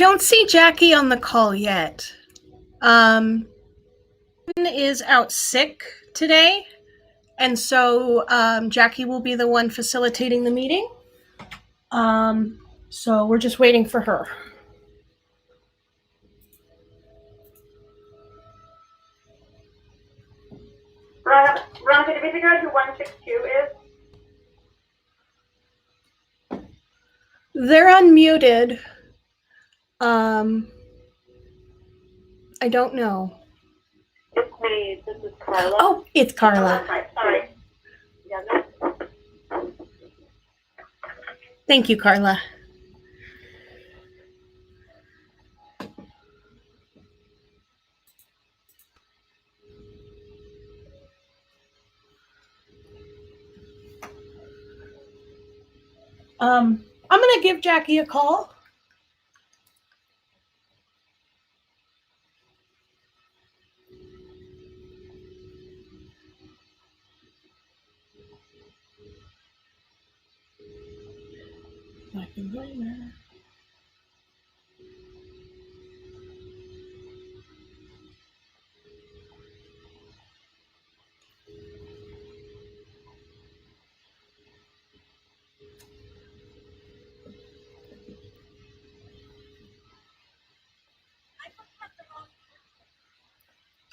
don't see Jackie on the call yet. Is out sick today, and so Jackie will be the one facilitating the meeting. So we're just waiting for her. Veronica, did we figure out who 162 is? They're unmuted. I don't know. It's me. This is Carla. Oh, it's Carla. Okay, sorry. Yeah, Thank you, Carla. I'm going to give Jackie a call.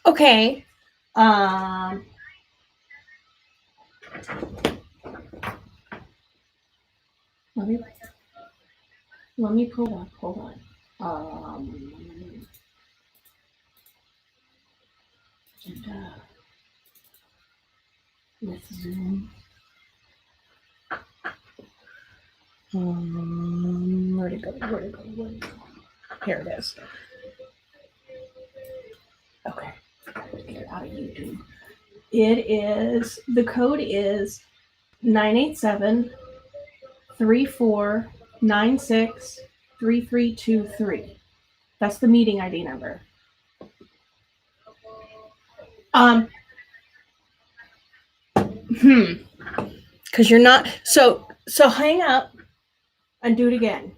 Okay. Let me pull up. Hold on. Agenda with Zoom. Where'd it go? Here it is. Okay. Get it out of YouTube. The code is 987-3496-3323. That's the meeting ID number. Because you're not, so hang up and do it again.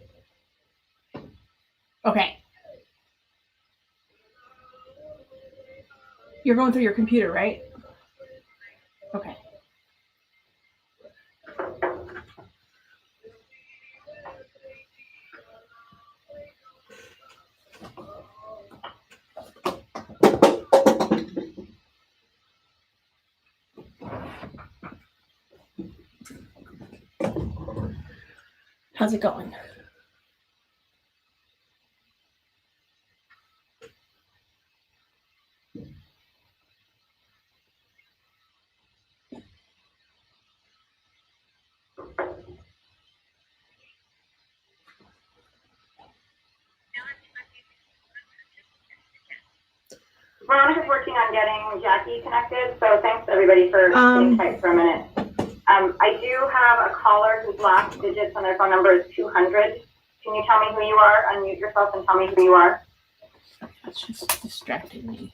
Okay. You're going through your computer, right? Okay. How's it going? Veronica's working on getting Jackie connected, so thanks everybody for sitting tight for a minute. I do have a caller whose last digits on their phone number is 200. Can you tell me who you are? Unmute yourself and tell me who you are. That's just distracting me.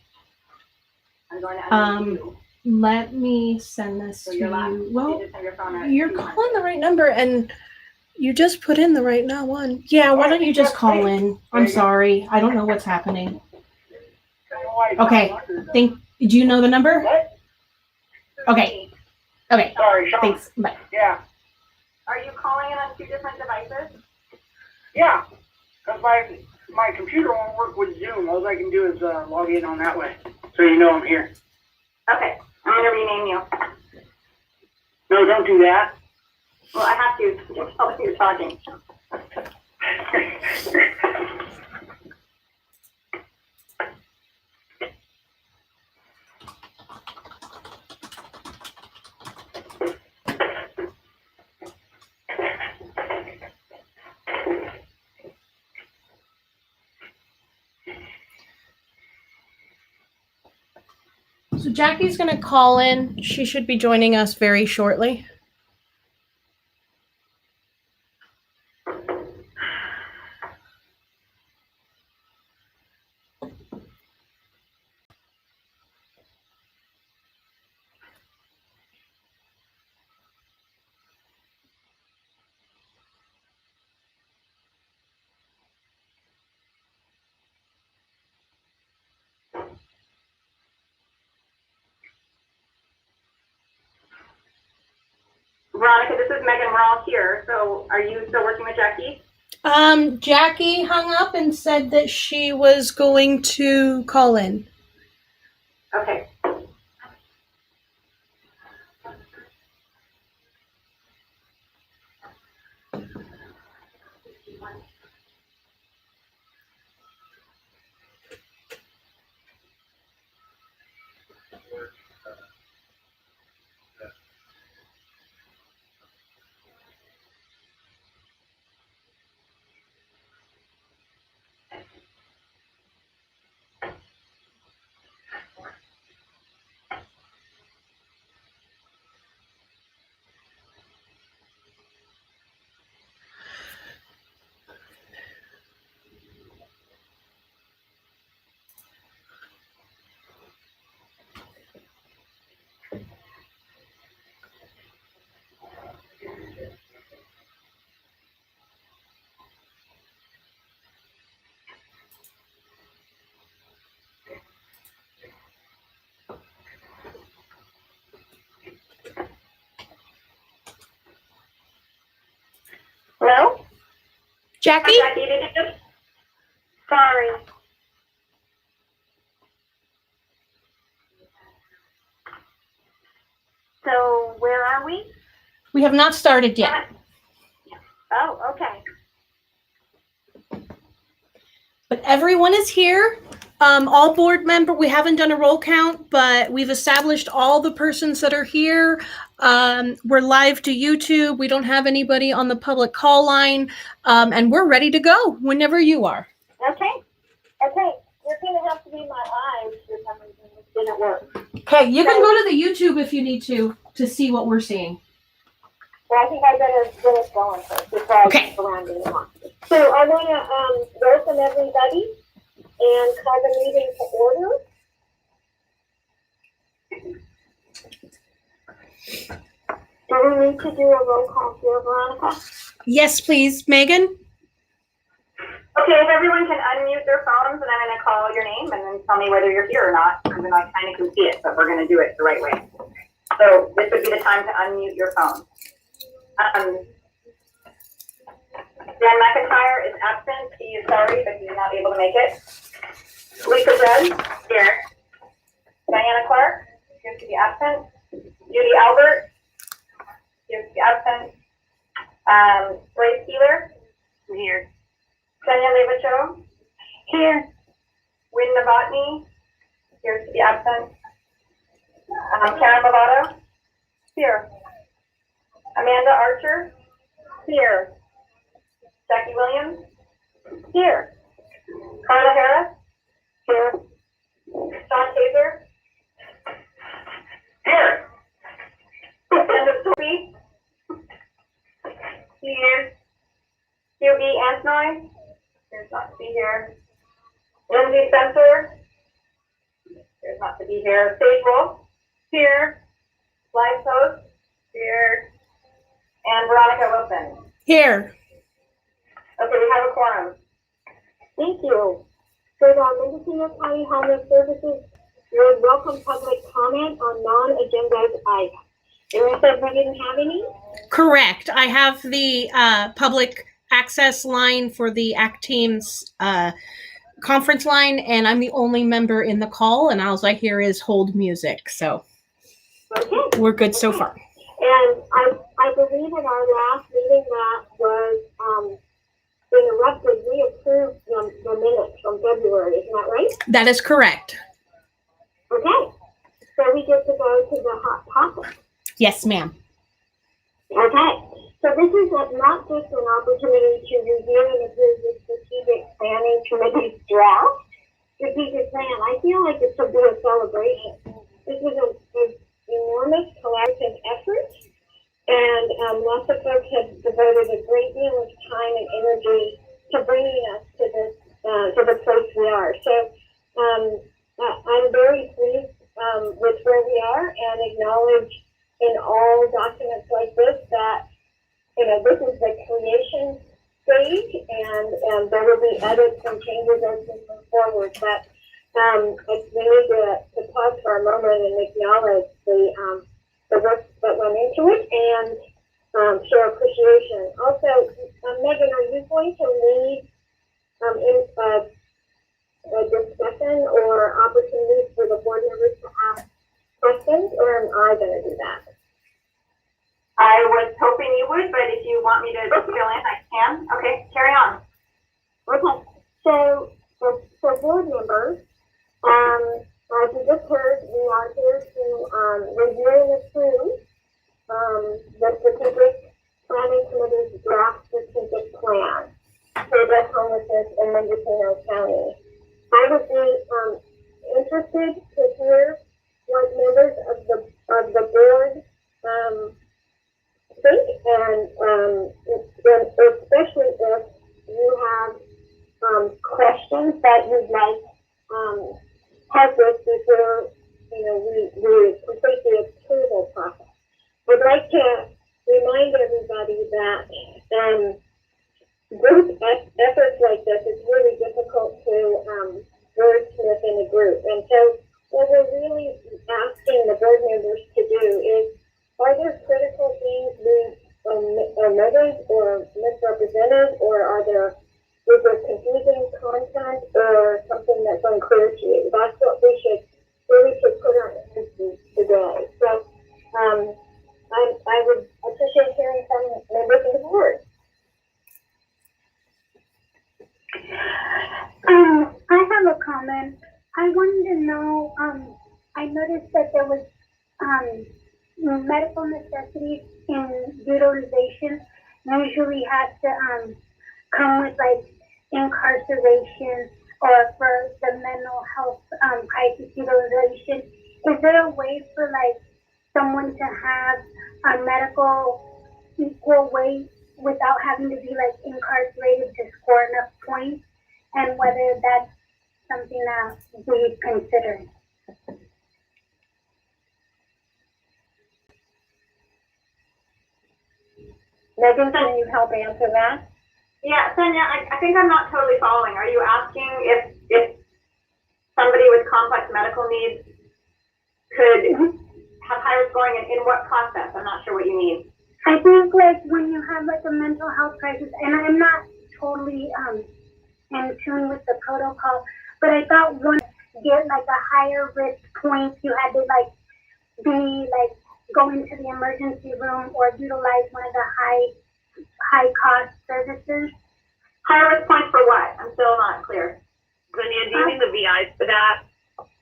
I'm going to unmute you. Let me send this So to your last you. Well, digits on your phone are you're 200. calling the right number, and you just put in the right one. Yeah, why don't you just call in? I'm sorry. I don't know what's happening. Okay. Do you know the number? What? Okay. Okay. Sorry, Sean. Thanks. Bye. Yeah. Are you calling in on two different devices? Yeah. Because my computer won't work with Zoom. All I can do is log in on that way. So you know I'm here. Okay. I'm going to rename you. No, don't do that. Well, I have to. You tell me you're talking. So Jackie's going to call in. She should be joining us very shortly. Veronica, this is Megan. We're all here. So are you still working with Jackie? Jackie hung up and said that she was going to call in. Okay. Hello? Jackie? Hi, Jackie, did you just... Sorry. So where are we? We have not started yet. Oh, okay. But everyone is here. All board member, we haven't done a roll count, but we've established all the persons that are here. We're live to YouTube. We don't have anybody on the public call line. And we're ready to go whenever you are. Okay. Okay. You're going to have to be my eyes for some reason. It didn't work. Okay, you can go to the YouTube if you need to see what we're seeing. Well, I think I better get us going first before I get around anymore. So I want to welcome everybody and call the meeting to order. Do we need to do a roll call here, Veronica? Yes, please, Megan. Okay, if everyone can unmute their phones, and I'm going to call your name and then tell me whether you're here or not, because then I kind of can see it, but we're going to do it the right way. So this would be the time to unmute your phone. Dan McIntyre is absent. He is sorry, but he's not able to make it. Lisa Judd, here. Diana Clark, appears to be absent. Judy Albert, appears to be absent. Grace Keeler, here. Sonia Levacho, here. Wynn Novotny, appears to be absent. Karen Lovato, here. Amanda Archer, here. Jackie Williams, here. Carla Harris, here. Sean Taser, here. Linda Sophie, here. Hugh B. Antnoy, appears not to be here. Lindsay Spencer, appears not to be here. Sage Wolf, here. Live Post, here. And Veronica Wilson. Here. Okay, we have a quorum. Thank you. For the Mendocino County Homeless Services, you're welcome public comment on non-agendized items. You said we didn't have any? Correct. I have the public access line for the ACT Team's conference line, and I'm the only member in the call, and all I hear is hold music. So we're good so far. And I believe in our last meeting that was interrupted, we approved the minutes from February, isn't that right? That is correct. Okay. So we get to go to the hot topic. Yes, ma'am. Okay. So this is not just an opportunity to review and approve the strategic planning committee's draft strategic plan. I feel like it should be a celebration. This is an enormous collaborative effort, and lots of folks have devoted a great deal of time and energy to bringing us to the place we are. So I'm very pleased with where we are, and acknowledge in all documents like this that this is the creation stage, and there will be edits and changes as we move forward. But we need to pause for a moment and acknowledge the work that went into it, and show appreciation. Also, Megan, are you going to lead in a discussion or opportunities for the board members to ask questions, or am I going to do that? I was hoping you would, but if you want me to fill in, I can. Okay, carry on. Okay, so for board members, as you just heard, we are here to review and approve the strategic planning committee's draft strategic plan to address homelessness in Mendocino County. I would be interested to hear what members of the board think, and especially if you have questions that you'd like help with before we complete the approval process. I'd like to remind everybody that group efforts like this is really difficult to wordsmith in a group, and so what we're really asking the board members to do is, are there critical things we omitted or misrepresented, or is there confusing content or something that's unclear to you? That's what we should put our emphasis today. So I would appreciate hearing from members of the board. I have a comment. I wanted to know, I noticed that there was medical necessities in utilization usually has to come with like incarceration or for the mental health crisis utilization. Is there a way for like someone to have a medical equal weight without having to be like incarcerated to score enough points, and whether that's something that we consider? Megan, can you help answer that? Yeah, Sonia, I think I'm not totally following. Are you asking if somebody with complex medical needs could have higher scoring, and in what process? I'm not sure what you mean. I think like when you have like a mental health crisis, and I'm not totally in tune with the protocol, but I thought once you get like a higher risk point, you had to like be like go into the emergency room or utilize one of the high cost services. Higher risk points for what? I'm still not clear. Sonia, do you mean the VIs for that?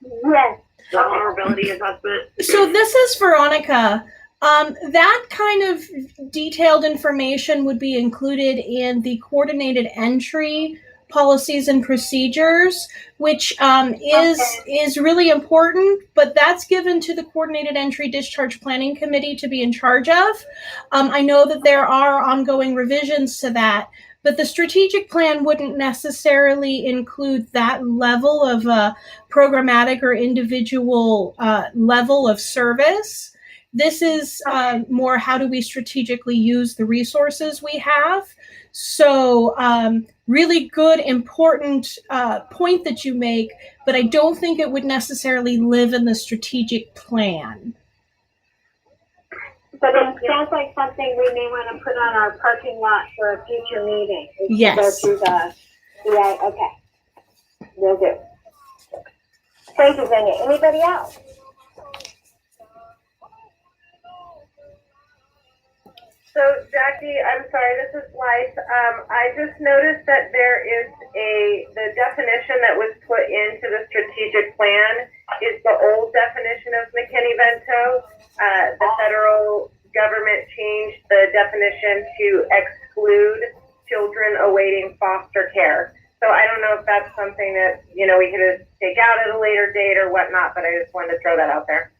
Yes. The vulnerability assessment? So this is Veronica. That kind of detailed information would be included in the coordinated entry policies and procedures, which is really important, but that's given to the coordinated entry discharge planning committee to be in charge of. I know that there are ongoing revisions to that, but the strategic plan wouldn't necessarily include that level of programmatic or individual level of service. This is more how do we strategically use the resources we have. So really good, important point that you make, but I don't think it would necessarily live in the strategic plan. But it sounds like something we may want to put on our parking lot for a future meeting. Yes. Go through the, okay. Will do. Thank you, Sonia. Anybody else? So Jackie, I'm sorry, this is Blythe. I just noticed that there is the definition that was put into the strategic plan is the old definition of McKinney-Vento. The federal government changed the definition to exclude children awaiting foster care. So I don't know if that's something that, we could take out at a later date or whatnot, but I just wanted to throw that out there.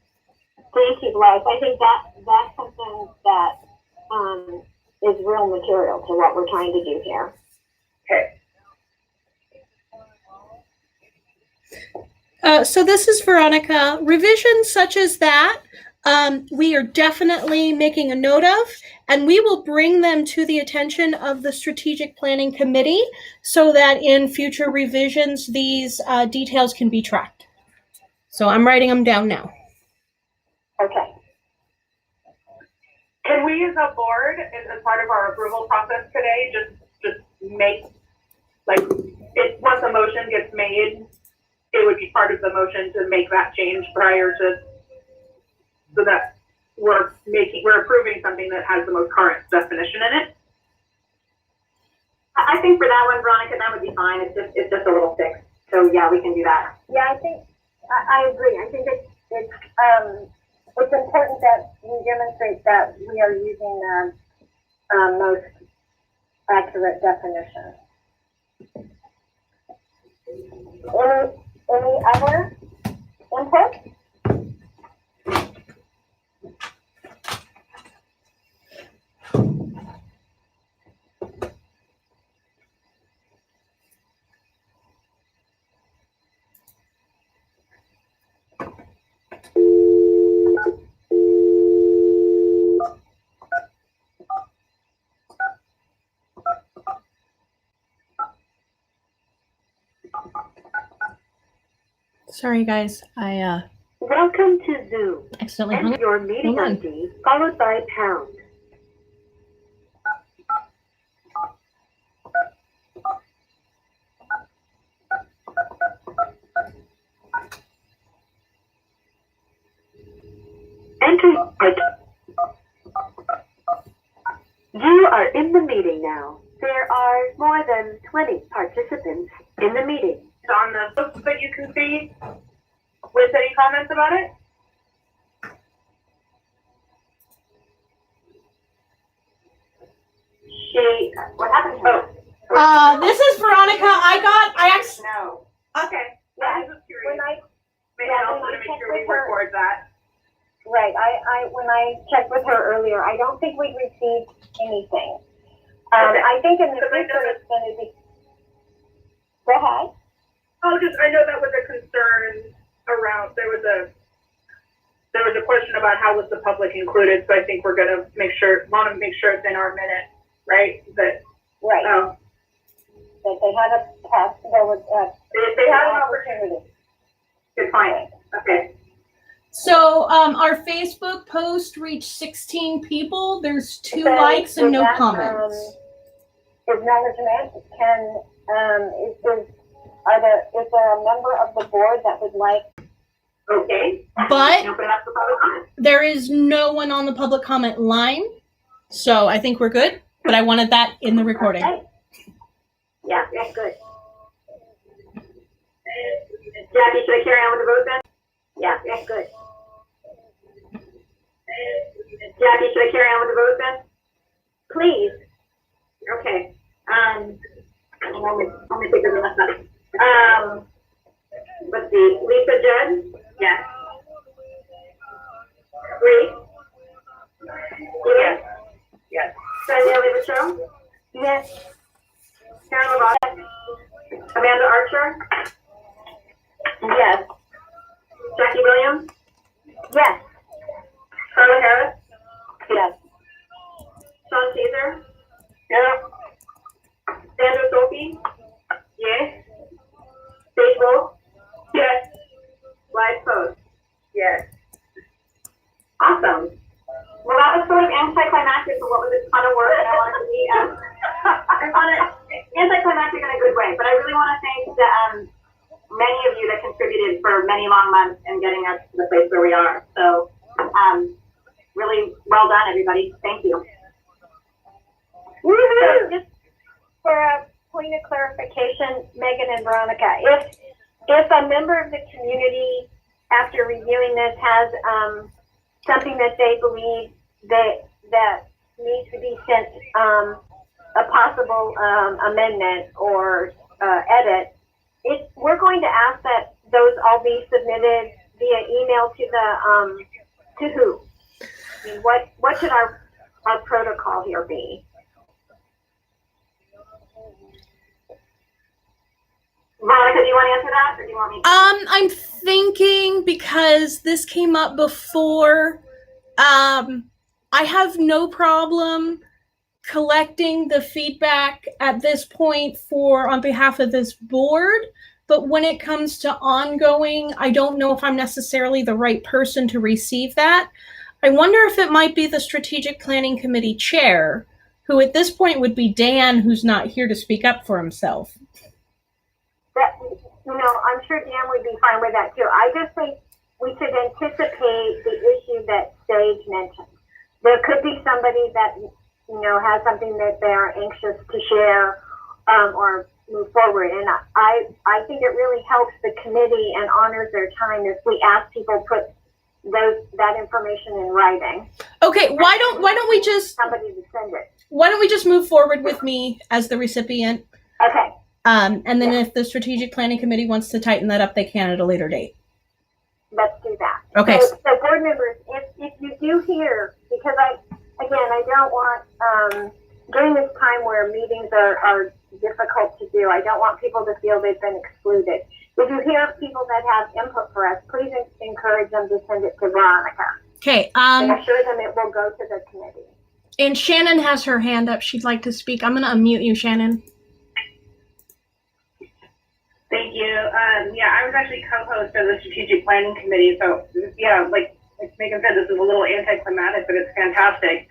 Thank you, Blythe. I think that's something that is real material to what we're trying to do here. Okay. So this is Veronica. Revisions such as that, we are definitely making a note of, and we will bring them to the attention of the Strategic Planning Committee so that in future revisions, these details can be tracked. So I'm writing them down now. Okay. Can we as a board, as part of our approval process today, just make, like, if once a motion gets made, it would be part of the motion to make that change prior to, so that we're approving something that has the most current definition in it? I think for that one, Veronica, that would be fine. It's just a little fix. So yeah, we can do that. Yeah, I think, I agree. I think it's important that we demonstrate that we are using the most accurate definition. Any other input? Sorry, guys. I Welcome to Zoom. accidentally hung Enter up. your meeting Hold on. ID followed by pound. Enter. You are in the meeting now. There are more than 20 participants in the meeting. It's on the post that you can see with any comments about it? What happened to her? This is Veronica. No. Okay. Yeah, I was just curious. When I Maybe yeah, also when to I make checked sure we with work her- towards that. Right, when I checked with her earlier, I don't think we received anything. Okay. I think in the Because I know future it's gonna be. Go ahead. Oh, I know that was a concern around, there was a question about how was the public included, so I think we're gonna want to make sure it's in our minute, right? That, Right, oh, that they had a test, there was they had an an opportunity. opportunity. Good point. Okay. So our Facebook post reached 16 people. There's 2 So, likes and with no that, comments. Acknowledgement, is there a member of the board that would like? Okay. But Open up the public comment. there is no one on the public comment line. So I think we're good. But I wanted that in the recording. Okay. Yeah, good. Jackie, should I carry on with the vote then? Yeah, good. Jackie, should I carry on with the vote then? Please. Okay. Let me take this last up. Let's see. Lisa Judd? Yes. Bree? Yes. Yes. Danielle Levichon? Yes. Karen Lavalle? Amanda Archer? Yes. Jackie Williams? Yes. Carla Harris? Yes. Sean Caesar? Yeah. Sandra Sophie? Yes. Sage Wolf? Yes. Live post? Yes. Awesome. Well, that was sort of anticlimactic for what was a ton of work, and I wanted to be anticlimactic in a good way. But I really want to thank many of you that contributed for many long months in getting us to the place where we are. So, really well done, everybody. Thank you. Woo-hoo! Just for a point of clarification, Megan and Veronica, if a member of the community, after reviewing this, has something that they believe that needs to be sent, a possible amendment or edit, we're going to ask that those all be submitted via email to the to who? I mean, what should our protocol here be? Veronica, do you want to answer that, or do you want me to? I'm thinking because this came up before, I have no problem collecting the feedback at this point on behalf of this board. But when it comes to ongoing, I don't know if I'm necessarily the right person to receive that. I wonder if it might be the Strategic Planning Committee chair, who at this point would be Dan, who's not here to speak up for himself. That, I'm sure Dan would be fine with that too. I just think we should anticipate the issue that Sage mentioned. There could be somebody that, has something that they're anxious to share, or move forward. And I think it really helps the committee and honors their time if we ask people to put that information in writing. Okay, why don't we just somebody to send it? Why don't we just move forward with me as the recipient? Okay. And then if the Strategic Planning Committee wants to tighten that up, they can at a later date. Let's do that. Okay. So board members, if you do hear, because I don't want, during this time where meetings are difficult to do, I don't want people to feel they've been excluded. If you hear people that have input for us, please encourage them to send it to Veronica. Okay. And assure them it will go to the committee. And Shannon has her hand up. She'd like to speak. I'm going to unmute you, Shannon. Thank you. I was actually co-host of the Strategic Planning Committee. So, like Megan said, this is a little anticlimactic, but it's fantastic.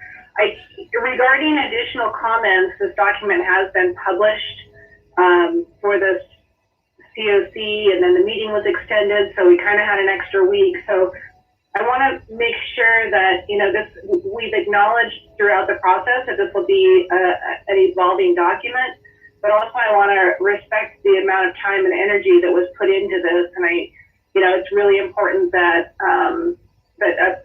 Regarding additional comments, this document has been published for this COC, and then the meeting was extended, so we kind of had an extra week. So I want to make sure that, we've acknowledged throughout the process that this will be an evolving document, but also I want to respect the amount of time and energy that was put into this. And it's really important that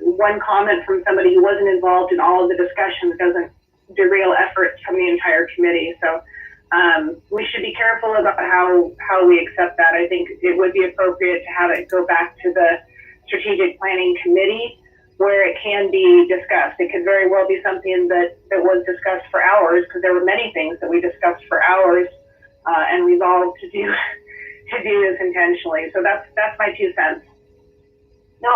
one comment from somebody who wasn't involved in all of the discussions doesn't derail efforts from the entire committee. So we should be careful about how we accept that. I think it would be appropriate to have it go back to the Strategic Planning Committee where it can be discussed. It could very well be something that was discussed for hours, because there were many things that we discussed for hours and resolved to do this intentionally. So that's my 2 cents. No,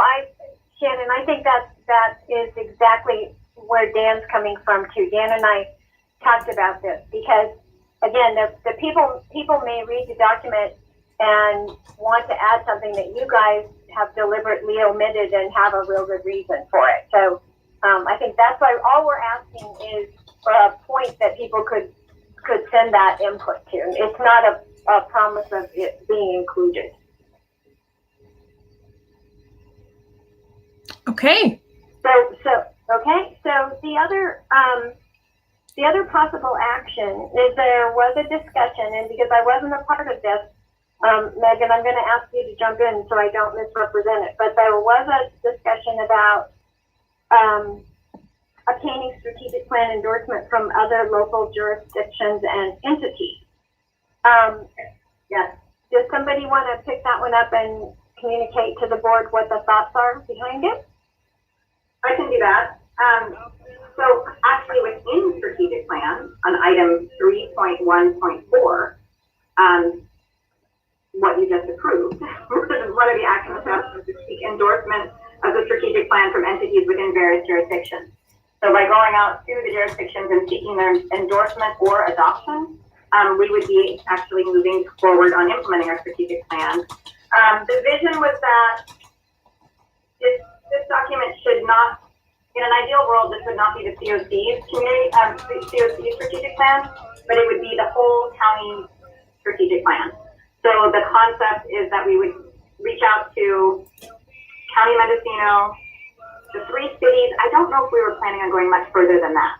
Shannon, I think that is exactly where Dan's coming from too. Dan and I talked about this because, again, the people may read the document and want to add something that you guys have deliberately omitted and have a real good reason for it. So I think that's why all we're asking is for a point that people could send that input to. It's not a promise of it being included. Okay. So the other possible action is there was a discussion, and because I wasn't a part of this, Megan, I'm going to ask you to jump in so I don't misrepresent it. But there was a discussion about obtaining strategic plan endorsement from other local jurisdictions and entities. Yes. Does somebody want to pick that one up and communicate to the board what the thoughts are behind it? I can do that. So actually within strategic plan on item 3.1.4, what you just approved, one of the action steps is to seek endorsement of the strategic plan from entities within various jurisdictions. So by going out to the jurisdictions and seeking their endorsement or adoption, we would be actually moving forward on implementing our strategic plan. The vision was that this document should not, in an ideal world, this would not be the COC's COC strategic plan, but it would be the whole county strategic plan. So the concept is that we would reach out to County Mendocino, the 3 cities. I don't know if we were planning on going much further than that,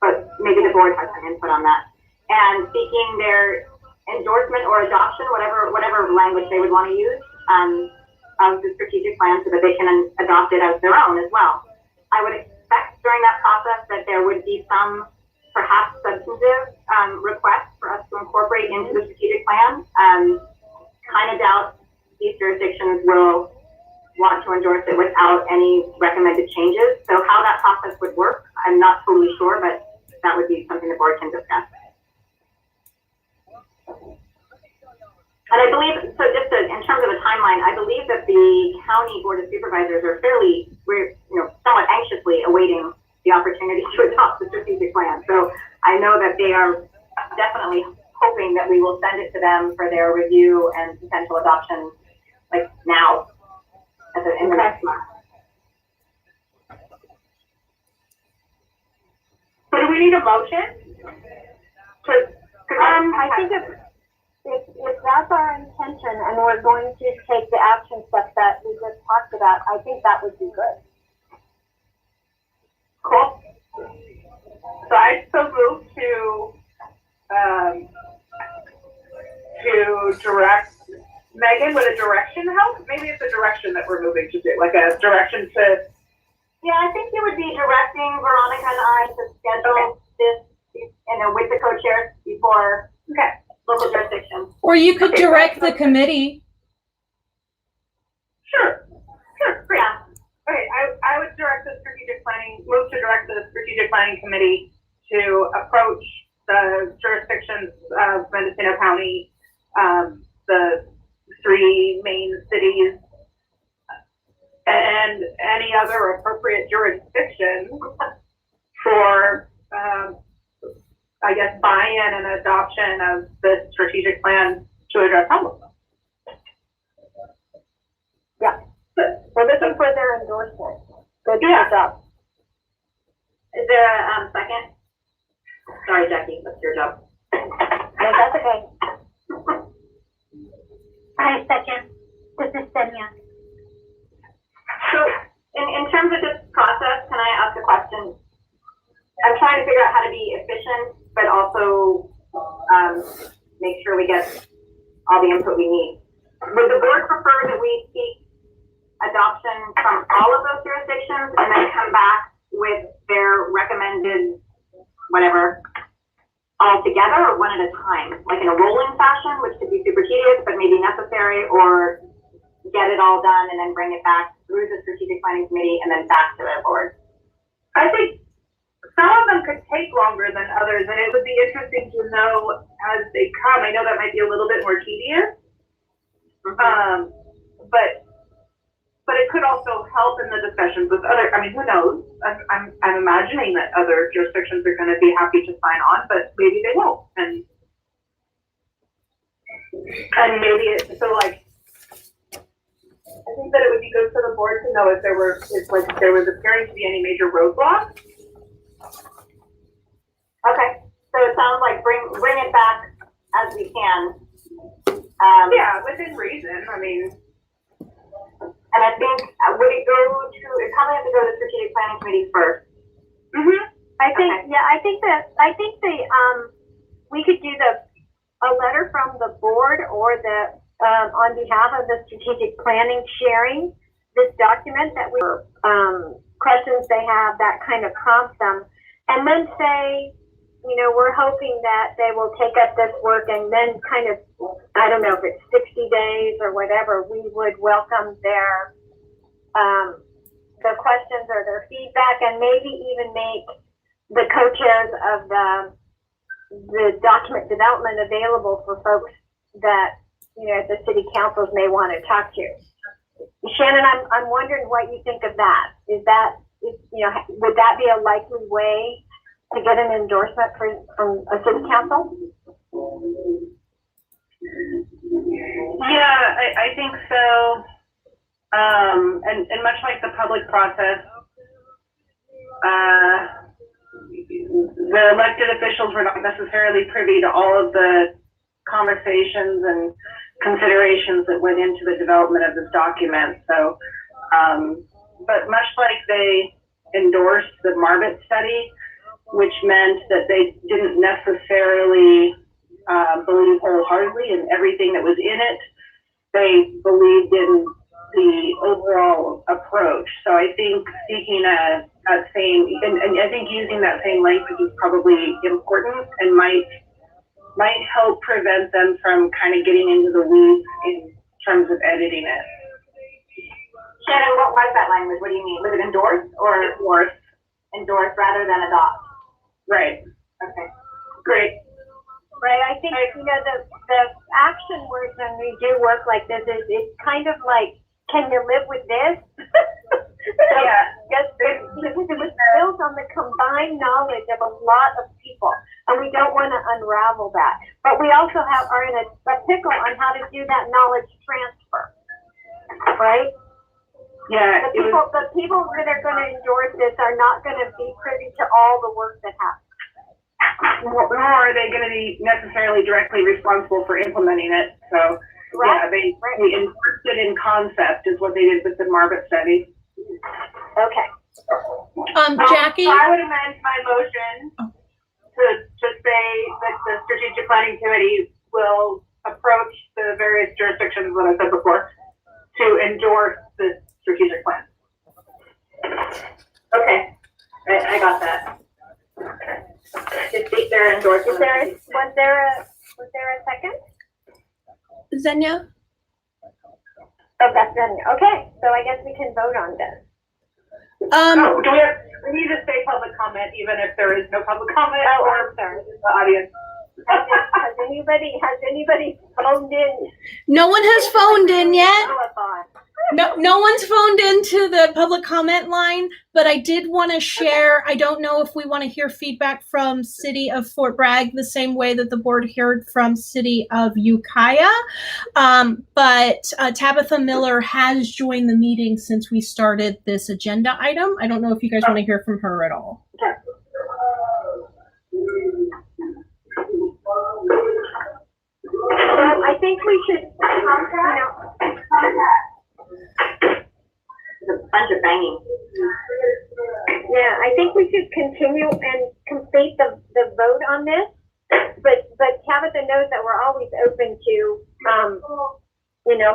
but maybe the board has some input on that. And seeking their endorsement or adoption, whatever language they would want to use, of the strategic plan so that they can adopt it as their own as well. I would expect during that process that there would be some perhaps substantive requests for us to incorporate into the strategic plan. Kind of doubt these jurisdictions will want to endorse it without any recommended changes. So how that process would work, I'm not totally sure, but that would be something the board can discuss. And I believe, so just in terms of a timeline, I believe that the county board of supervisors are we're somewhat anxiously awaiting the opportunity to adopt the strategic plan. So I know that they are definitely hoping that we will send it to them for their review and potential adoption, like now, in the next month. we need a motion? I think if that's our intention and we're going to take the action steps that we just talked about, I think that would be good. Cool. So I so move to direct Megan, would a direction help? Maybe it's a direction that we're moving to do, like a direction to. Yeah, I think you would be directing Veronica and I to schedule this, with the co-chairs before local jurisdiction. Or you could direct the committee. Sure, great. Yeah. Okay, I would move to direct the strategic planning committee to approach the jurisdictions of Mendocino County, the 3 main cities, and any other appropriate jurisdiction for, I guess, buy-in and adoption of the strategic plan to address homelessness. Yeah. We're looking for their endorsement. Good job. Is there a second? Sorry, Jackie, that's your job. No, that's okay. I second. This is Sonia. So, in terms of this process, can I ask a question? I'm trying to figure out how to be efficient, but also make sure we get all the input we need. Would the board prefer that we seek adoption from all of those jurisdictions and then come back with their recommended whatever all together, or one at a time, like in a rolling fashion, which could be super tedious but maybe necessary, or get it all done and then bring it back through the strategic planning committee and then back to the board? I think some of them could take longer than others, and it would be interesting to know as they come. I know that might be a little bit more tedious, but it could also help in the discussions with other. I mean, who knows? I'm imagining that other jurisdictions are going to be happy to sign on, but maybe they won't, and maybe it's so like. I think that it would be good for the board to know if there was appearing to be any major roadblocks. Okay, so it sounds like bring it back as we can. Yeah, within reason. I mean, and I think it probably have to go to the strategic planning committee first. I think we could do a letter from the board or on behalf of the strategic planning sharing this document that we questions they have that kind of prompt them, and then say, we're hoping that they will take up this work, and then kind of, I don't know if it's 60 days or whatever, we would welcome their questions or their feedback, and maybe even make the co-chairs of the document development available for folks that the city councils may want to talk to. Shannon, I'm wondering what you think of that. Would that be a likely way to get an endorsement from a city council? yeah, I think so. And much like the public process, the elected officials were not necessarily privy to all of the conversations and considerations that went into the development of this document. So, but much like they endorsed the Marbit study, which meant that they didn't necessarily believe wholeheartedly in everything that was in it, they believed in the overall approach. So I think seeking a same, and I think using that same language is probably important and might help prevent them from kind of getting into the weeds in terms of editing it. Shannon, what was that language? What do you mean? Was it endorse or Endorse? Endorse rather than adopt? Right. Okay. Great. Right, I think, the action words when we do work like this it's kind of like, can you live with this? Yeah. Yes, it was built on the combined knowledge of a lot of people, and we don't want to unravel that. But we also are in a pickle on how to do that knowledge transfer, right? Yeah. The people that are going to endorse this are not going to be privy to all the work that happens. nor are they going to be necessarily directly responsible for implementing it. So, yeah, they enforced it in concept is what they did with the Marbot study. Okay. Jackie? I would amend my motion to say that the strategic planning committee will approach the various jurisdictions that I said before to endorse the strategic plan. Okay, I got that. Just speak their endorsement. Was there a second? Xenia? Oh, that's done. Okay, so I guess we can vote on this. Oh, we need to say public comment even if there is no public comment or sorry. the audience. Has anybody phoned in? No one has phoned in yet. Telephone. No one's phoned into the public comment line, but I did want to share. I don't know if we want to hear feedback from City of Fort Bragg the same way that the board heard from City of Ukiah. But Tabitha Miller has joined the meeting since we started this agenda item. I don't know if you guys want to hear from her at all. Okay. Well, I think we should, There's a bunch of banging. yeah, I think we should continue and complete the vote on this. But Tabitha knows that we're always open to,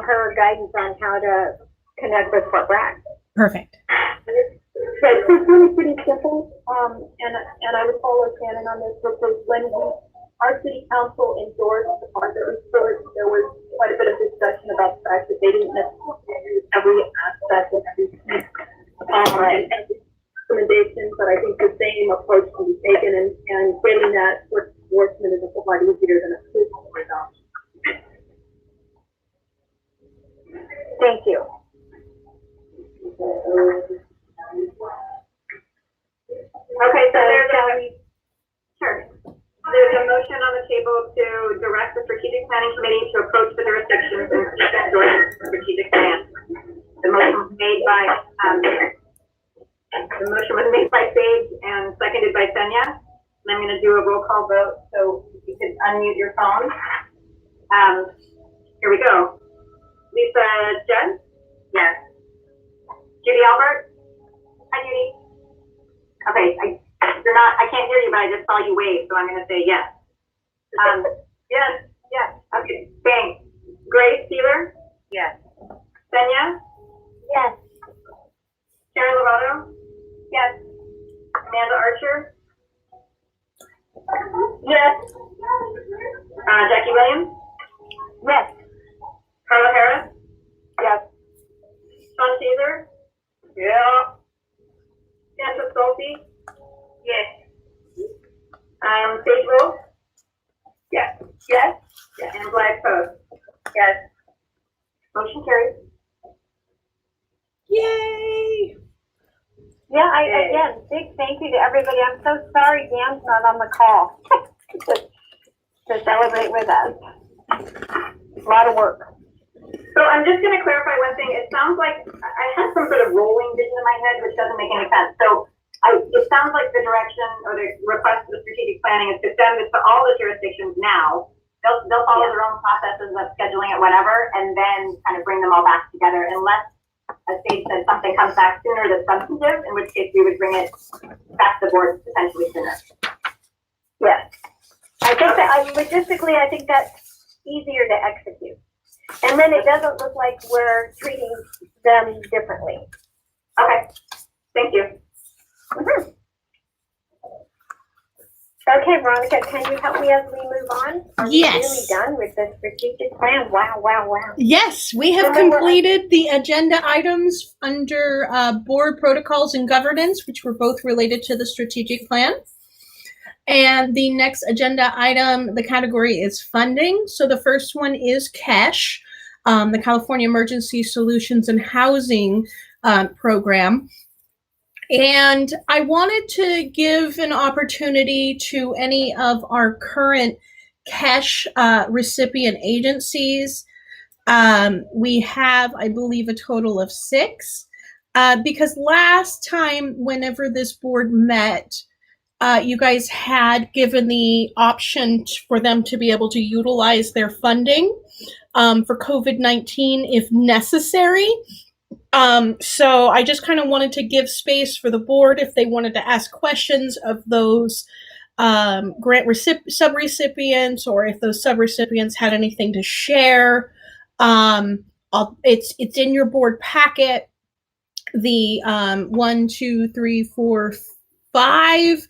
her guidance on how to connect with Fort Bragg. Perfect. So it's really pretty simple, and I would follow Shannon on this, because when our city council endorsed the partner report, there was quite a bit of discussion about the fact that they didn't necessarily do every aspect of every piece. Recommendations, but I think the same approach can be taken, and getting that enforcement is a lot easier than a physical adoption. Thank you. Okay, so there's a motion on the table to direct the strategic planning committee to approach the jurisdictions and endorse the strategic plan. The motion was made by Sage and seconded by Senya. And I'm going to do a roll call vote, so if you could unmute your phone. Here we go. Lisa Jen? Yes. Judy Albert? Hi, Judy. Okay, I can't hear you, but I just saw you wave, so I'm going to say yes. Yes. Okay, thanks. Grace Sealer? Yes. Senya? Yes. Sharon Lovato? Yes. Amanda Archer? Yes. Jackie Williams? Yes. Carla Harris? Yes. Sean Caesar? Yeah. Santa Sculpey? Yes. Sage Rose? Yes. Yes. And Black Post? Yes. Motion carries. Yay! Yeah, again, big thank you to everybody. I'm so sorry Dan's not on the call to celebrate with us. A lot of work. So I'm just going to clarify one thing. It sounds like I had some sort of rolling vision in my head, which doesn't make any sense. So it sounds like the direction or the request for the strategic planning is to send it to all the jurisdictions now. They'll follow their own processes of scheduling it, whatever, and then kind of bring them all back together, unless, as Dave said, something comes back sooner that's substantive, in which case we would bring it back to the board potentially sooner. Yes. I think that logistically, I think that's easier to execute. And then it doesn't look like we're treating them differently. Okay, thank you. Mm-hmm. Okay, Veronica, can you help me as we move on? Are we really done with the strategic plan? Wow. Yes, we have completed the agenda items under board protocols and governance, which were both related to the strategic plan. And the next agenda item, the category is funding. So the first one is CASH, the California Emergency Solutions and Housing Program. And I wanted to give an opportunity to any of our current CASH recipient agencies. We have, I believe, a total of 6, because last time, whenever this board met, you guys had given the option for them to be able to utilize their funding for COVID-19 if necessary. So I just kind of wanted to give space for the board if they wanted to ask questions of those grant subrecipients, or if those subrecipients had anything to share. It's in your board packet. The 1, 2, 3, 4, 5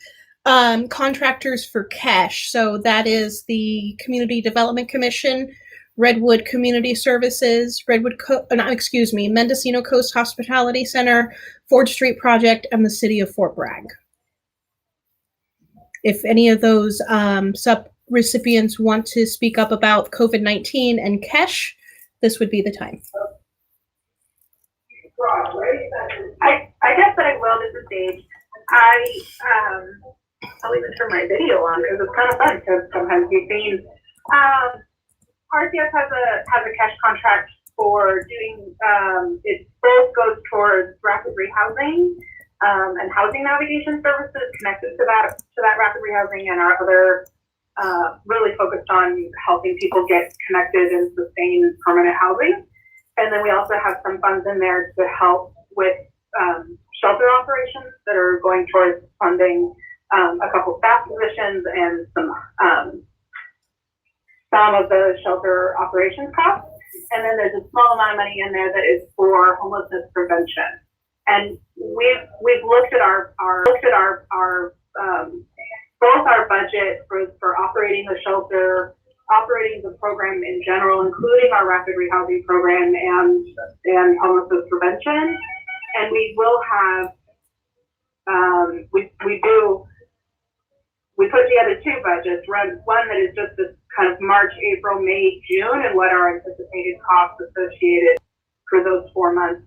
contractors for CASH. So that is the Community Development Commission, Redwood Community Services, Mendocino Coast Hospitality Center, Ford Street Project, and the City of Fort Bragg. If any of those sub-recipients want to speak up about COVID-19 and CASH, this would be the time. I guess that I will. This is Sage. I'll even turn my video on because it's kind of fun because sometimes you've seen RCS has a cash contract for doing it both goes towards rapid rehousing and housing navigation services connected to that rapid rehousing, and our other really focused on helping people get connected and sustain permanent housing. And then we also have some funds in there to help with shelter operations that are going towards funding a couple staff positions and some of the shelter operations costs. And then there's a small amount of money in there that is for homelessness prevention. And we've looked at our both our budget for operating the shelter, operating the program in general, including our rapid rehousing program and homelessness prevention. And we will have we put together two budgets, one that is just this kind of March, April, May, June, and what are anticipated costs associated for those 4 months.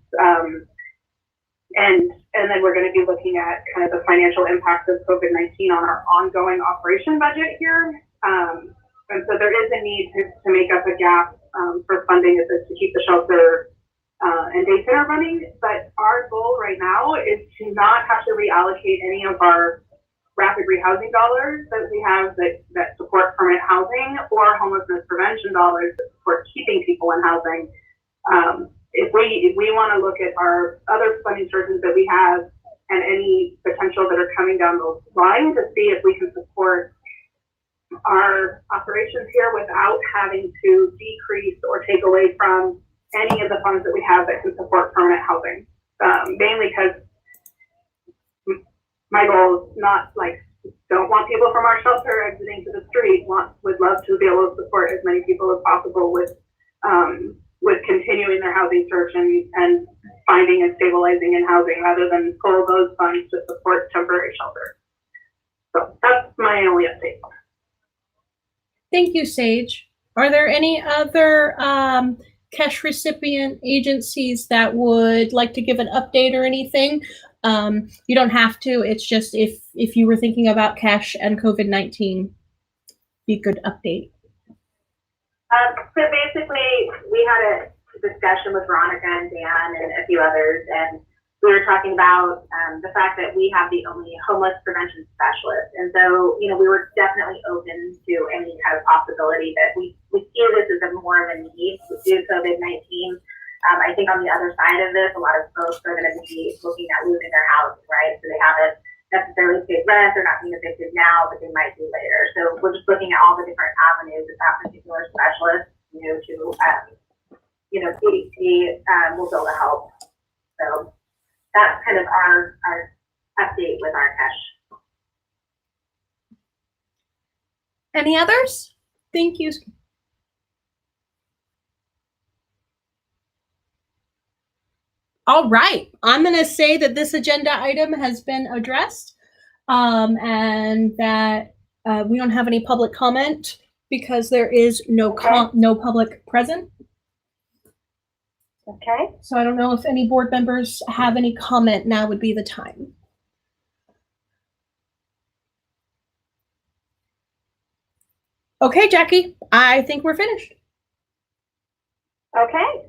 And then we're going to be looking at kind of the financial impacts of COVID-19 on our ongoing operation budget here. And so there is a need to make up a gap for funding to keep the shelter and day center running. But our goal right now is to not have to reallocate any of our rapid rehousing dollars that we have that support permanent housing or homelessness prevention dollars that support keeping people in housing. If we want to look at our other funding sources that we have and any potential that are coming down those lines to see if we can support our operations here without having to decrease or take away from any of the funds that we have that can support permanent housing. Mainly because my goal is not like, don't want people from our shelter exiting to the street, would love to be able to support as many people as possible with continuing their housing search and finding and stabilizing in housing rather than pull those funds to support temporary shelter. So that's my only update. Thank you, Sage. Are there any other cash recipient agencies that would like to give an update or anything? You don't have to. It's just if you were thinking about cash and COVID-19, be a good update. So basically, we had a discussion with Veronica and Dan and a few others, and we were talking about the fact that we have the only homeless prevention specialist. And so, we were definitely open to any kind of possibility that we see this as more of a need due to COVID-19. I think on the other side of this, a lot of folks are going to be looking at losing their house, right? So they haven't necessarily paid rent, they're not being evicted now, but they might be later. So we're just looking at all the different avenues that particular specialist, CDC will be able to help. So that's kind of our update with our cash. Any others? Thank you. All right, I'm going to say that this agenda item has been addressed and that we don't have any public comment because there is no public present. Okay. So I don't know if any board members have any comment. Now would be the time. Okay, Jackie, I think we're finished. Okay.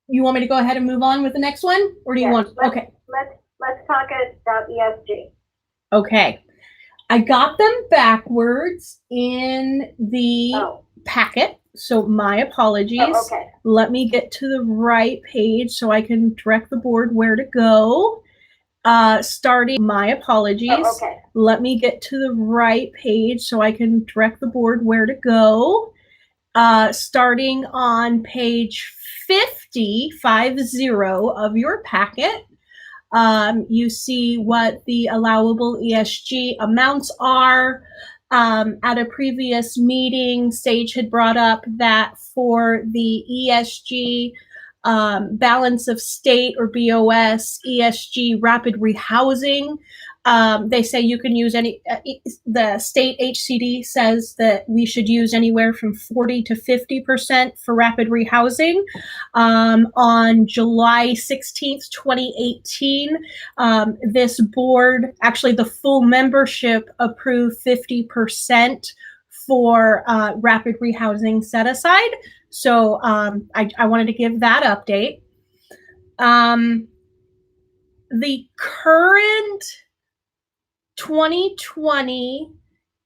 You want me to go ahead and move on with the next one, or do you want? Okay. Let's talk about ESG. Okay. I got them backwards in the packet, so my apologies. Oh, okay. Let me get to the right page so I can direct the board where to go. My apologies. Oh, okay. Let me get to the right page so I can direct the board where to go. Starting on page 50 of your packet. You see what the allowable ESG amounts are. At a previous meeting, Sage had brought up that for the ESG balance of state or BOS, ESG rapid rehousing, they say you can use any, the state HCD says that we should use anywhere from 40 to 50% for rapid rehousing. On July 16th, 2018, this board, actually the full membership approved 50% for rapid rehousing set aside. So I wanted to give that update. The current 2020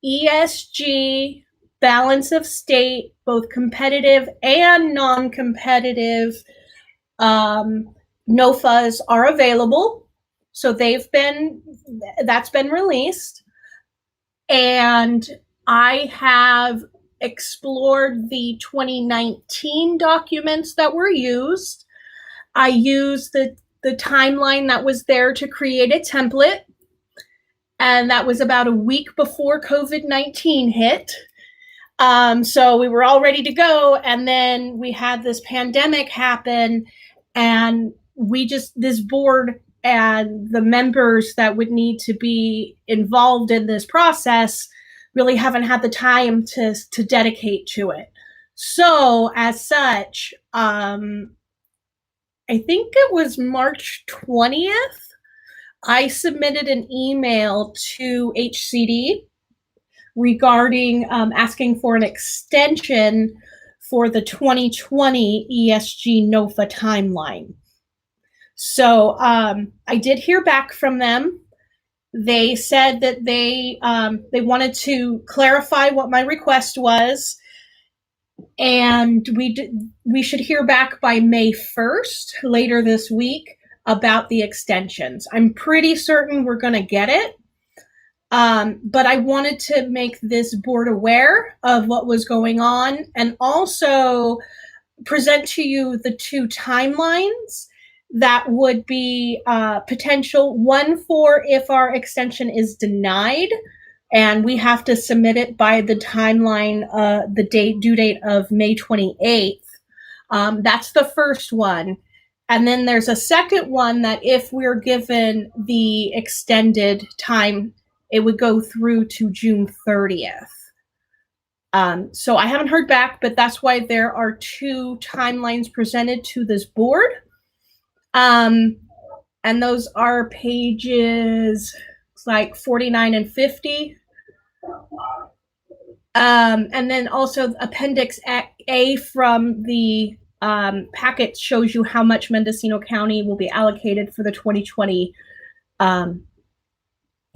ESG balance of state, both competitive and non-competitive NOFAs are available. So that's been released. And I have explored the 2019 documents that were used. I used the timeline that was there to create a template. And that was about a week before COVID-19 hit. So we were all ready to go. And then we had this pandemic happen. And this board and the members that would need to be involved in this process really haven't had the time to dedicate to it. So as such, I think it was March 20th, I submitted an email to HCD regarding asking for an extension for the 2020 ESG NOFA timeline. So I did hear back from them. They said that they wanted to clarify what my request was, and we should hear back by May 1st, later this week, about the extensions. I'm pretty certain we're going to get it. But I wanted to make this board aware of what was going on and also present to you the two timelines that would be potential. One for if our extension is denied and we have to submit it by the timeline, the due date of May 28th. That's the first one. And then there's a second one that if we're given the extended time, it would go through to June 30th. So I haven't heard back, but that's why there are two timelines presented to this board. And those are pages like 49 and 50. And then also Appendix A from the packet shows you how much Mendocino County will be allocated for the 2020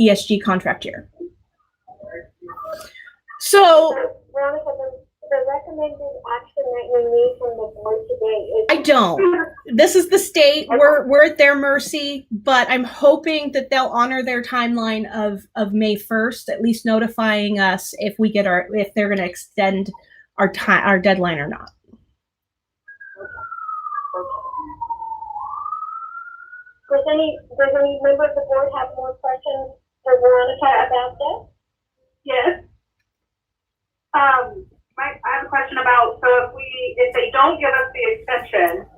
ESG contract year. So, Veronica, the recommended action that you need from the board today is... I don't. This is the state. We're at their mercy, but I'm hoping that they'll honor their timeline of May 1st, at least notifying us if we get if they're going to extend our deadline or not. Does any member of the board have more questions for Veronica about this? Yes. I have a question about, so if they don't give us the extension,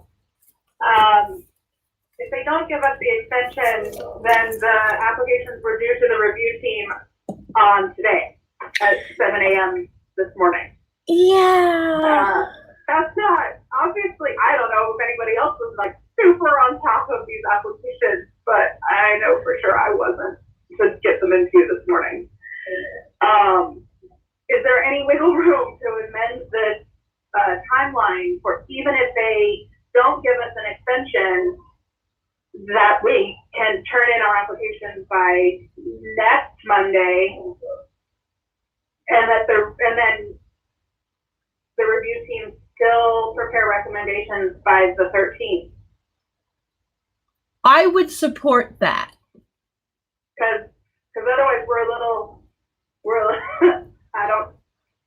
then the applications were due to the review team on today at 7 a.m. this morning. Yeah. That's not, obviously, I don't know if anybody else was like super on top of these applications, but I know for sure I wasn't to get them into you this morning. Is there any wiggle room to amend the timeline for even if they don't give us an extension, that we can turn in our applications by next Monday, and then the review team still prepare recommendations by the 13th. I would support that. Because otherwise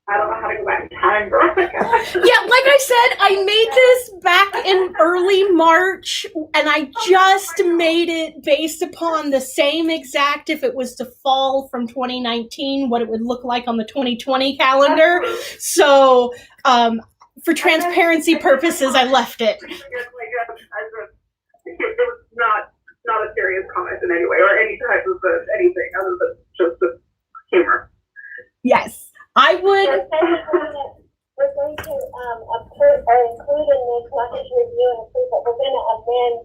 I don't know how to go back in time, Veronica. Yeah, like I said, I made this back in early March, and I just made it based upon the same exact, if it was to fall from 2019, what it would look like on the 2020 calendar. So, for transparency purposes, I left it. It was not a serious comment in any way, or any type of anything other than just the humor. Yes. I would. We're going to approve or include in this, not just review and approve, but we're going to amend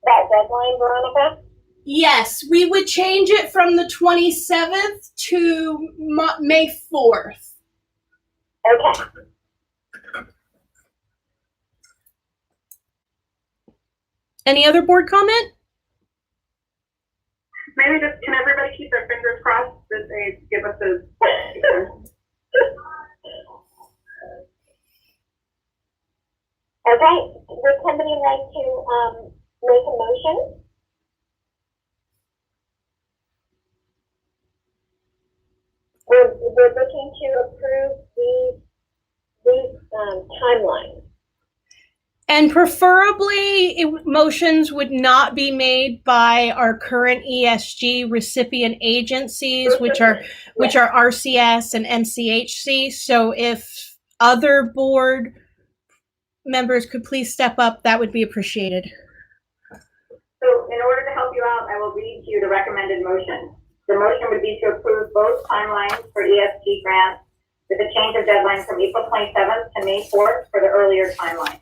that deadline, Veronica. Yes, we would change it from the 27th to May 4th. Okay. Any other board comment? Maybe just, can everybody keep their fingers crossed that they give us a... Okay, would somebody like to make a motion? We're looking to approve these timelines. And preferably, motions would not be made by our current ESG recipient agencies, which are RCS and MCHC. So if other board members could please step up, that would be appreciated. So in order to help you out, I will read to you the recommended motion. The motion would be to approve both timelines for ESG grants with a change of deadline from April 27th to May 4th for the earlier timeline.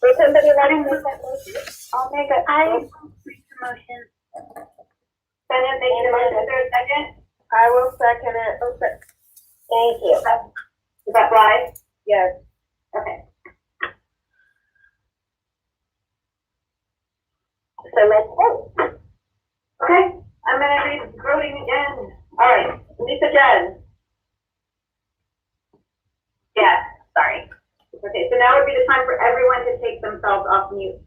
Would somebody like to make that motion? I'll make a motion. Bennett making the motion. Is there a second? I will second it. Okay. Thank you. Is that Blythe? Yes. Okay. So let's vote. Okay. I'm going to read voting again. All right. Lisa Jen. Yes. Sorry. Okay. So now would be the time for everyone to take themselves off mute.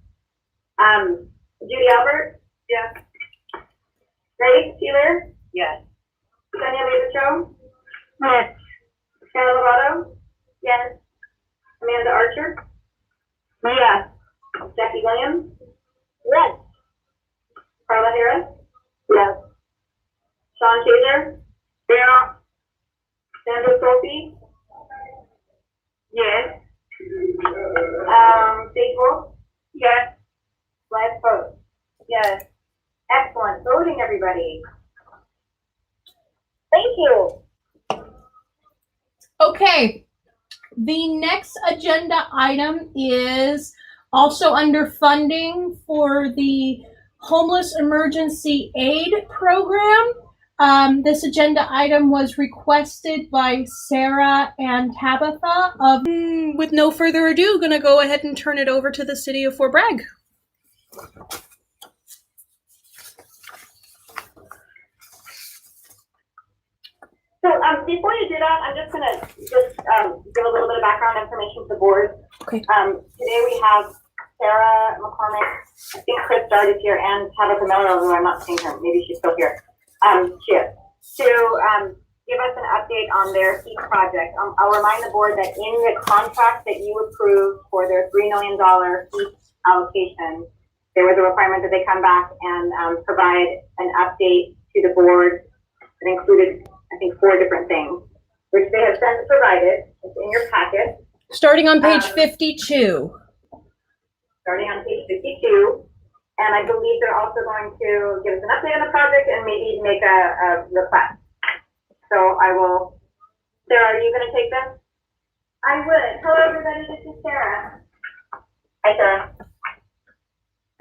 Judy Albert? Yes. Grace Taylor? Yes. Sonia Levicho? Yes. Shannon Lovato? Yes. Amanda Archer? Yes. Jackie Williams? Yes. Carla Harris? Yes. Sean Shazer? Yeah. Sandra Sophie? Yes. Sage Wolf? Yes. Blythe Post? Yes. Excellent voting, everybody. Thank you. Okay, the next agenda item is also under funding for the Homeless Emergency Aid Program. This agenda item was requested by Sarah and Tabitha. With no further ado, going to go ahead and turn it over to the City of Fort Bragg. So before you do that, I'm just going to give a little bit of background information to the board. Okay. Today we have Sarah McCormick, I think Chris Dart is here, and Tabitha Miller, although I'm not seeing her. Maybe she's still here. She is. To give us an update on their HEAP project. I'll remind the board that in the contract that you approved for their $3 million HEAP allocation, there was a requirement that they come back and provide an update to the board that included, I think, 4 different things, which they have since provided. It's in your packet. Starting on page 52. Starting on page 52. And I believe they're also going to give us an update on the project and maybe make a request. So I will, Sarah, are you going to take this? I would. Hello, everybody. This is Sarah. Hi, Sarah.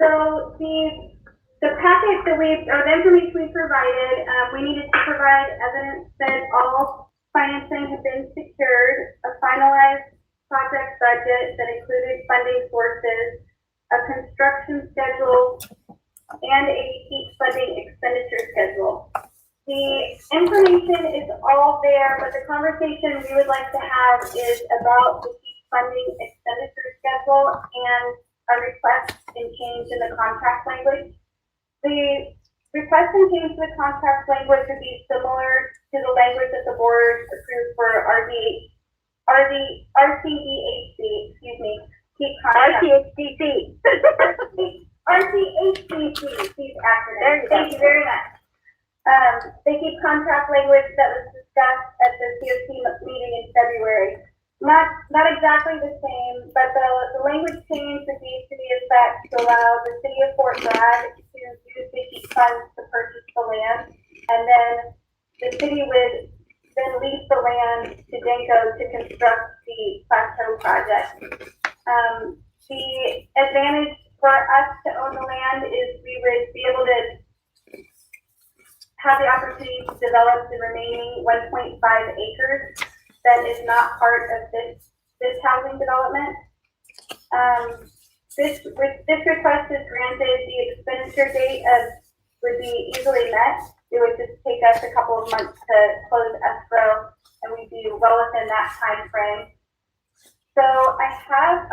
So the packet that or the information we provided, we needed to provide evidence that all financing had been secured, a finalized project budget that included funding sources, a construction schedule, and a heat funding expenditure schedule. The information is all there, but the conversation we would like to have is about the heat funding expenditure schedule and a request and change in the contract language. The request and change in the contract language would be similar to the language that the board approved for RCDHC, excuse me, heat contract. RCHCC. RCHCC, these acronyms. Thank you very much. The heat contract language that was discussed at the COC meeting in February. Not exactly the same, but the language change would be to the effect to allow the city of Fort Bragg to use the heat funds to purchase the land, and then the city would then lease the land to DENCO to construct the plateau project. The advantage for us to own the land is we would be able to have the opportunity to develop the remaining 1.5 acres that is not part of this housing development. This request is granted, the expenditure date would be easily met. It would just take us a couple of months to close escrow, and we'd be well within that time frame. So I have,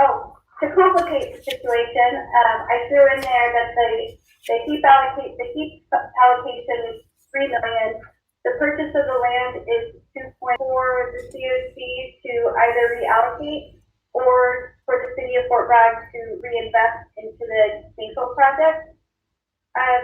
to complicate the situation, I threw in there that the heap allocation is $3 million. The purchase of the land is 2.4 for the COC to either reallocate or for the city of Fort Bragg to reinvest into the DENCO project.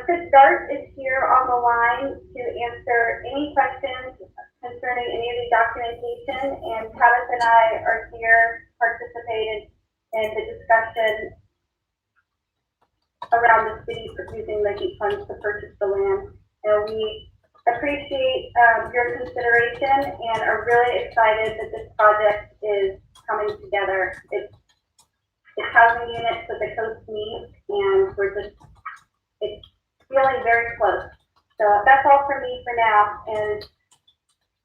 Chris Dart is here on the line to answer any questions concerning any of the documentation, and Travis and I are here participating in the discussion around the city using the heat funds to purchase the land. And we appreciate your consideration and are really excited that this project is coming together. It's housing units that the coast needs, and it's feeling very close. So that's all for me for now, and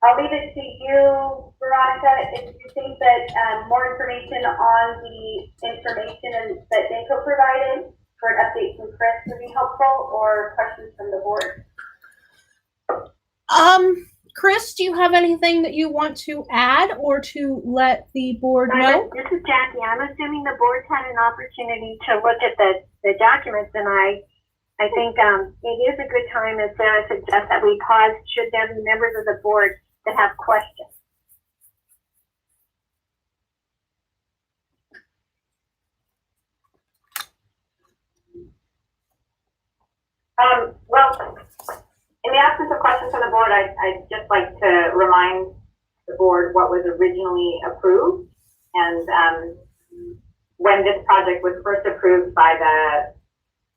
I'll leave it to you, Veronica, if you think that more information on the information that DENCO provided for an update from Chris would be helpful, or questions from the board. Chris, do you have anything that you want to add or to let the board know? This is Jackie. I'm assuming the board's had an opportunity to look at the documents, and I think it is a good time, as Sarah suggests, that we pause should there be members of the board that have questions. Well, in the absence of questions from the board, I'd just like to remind the board what was originally approved. And when this project was first approved by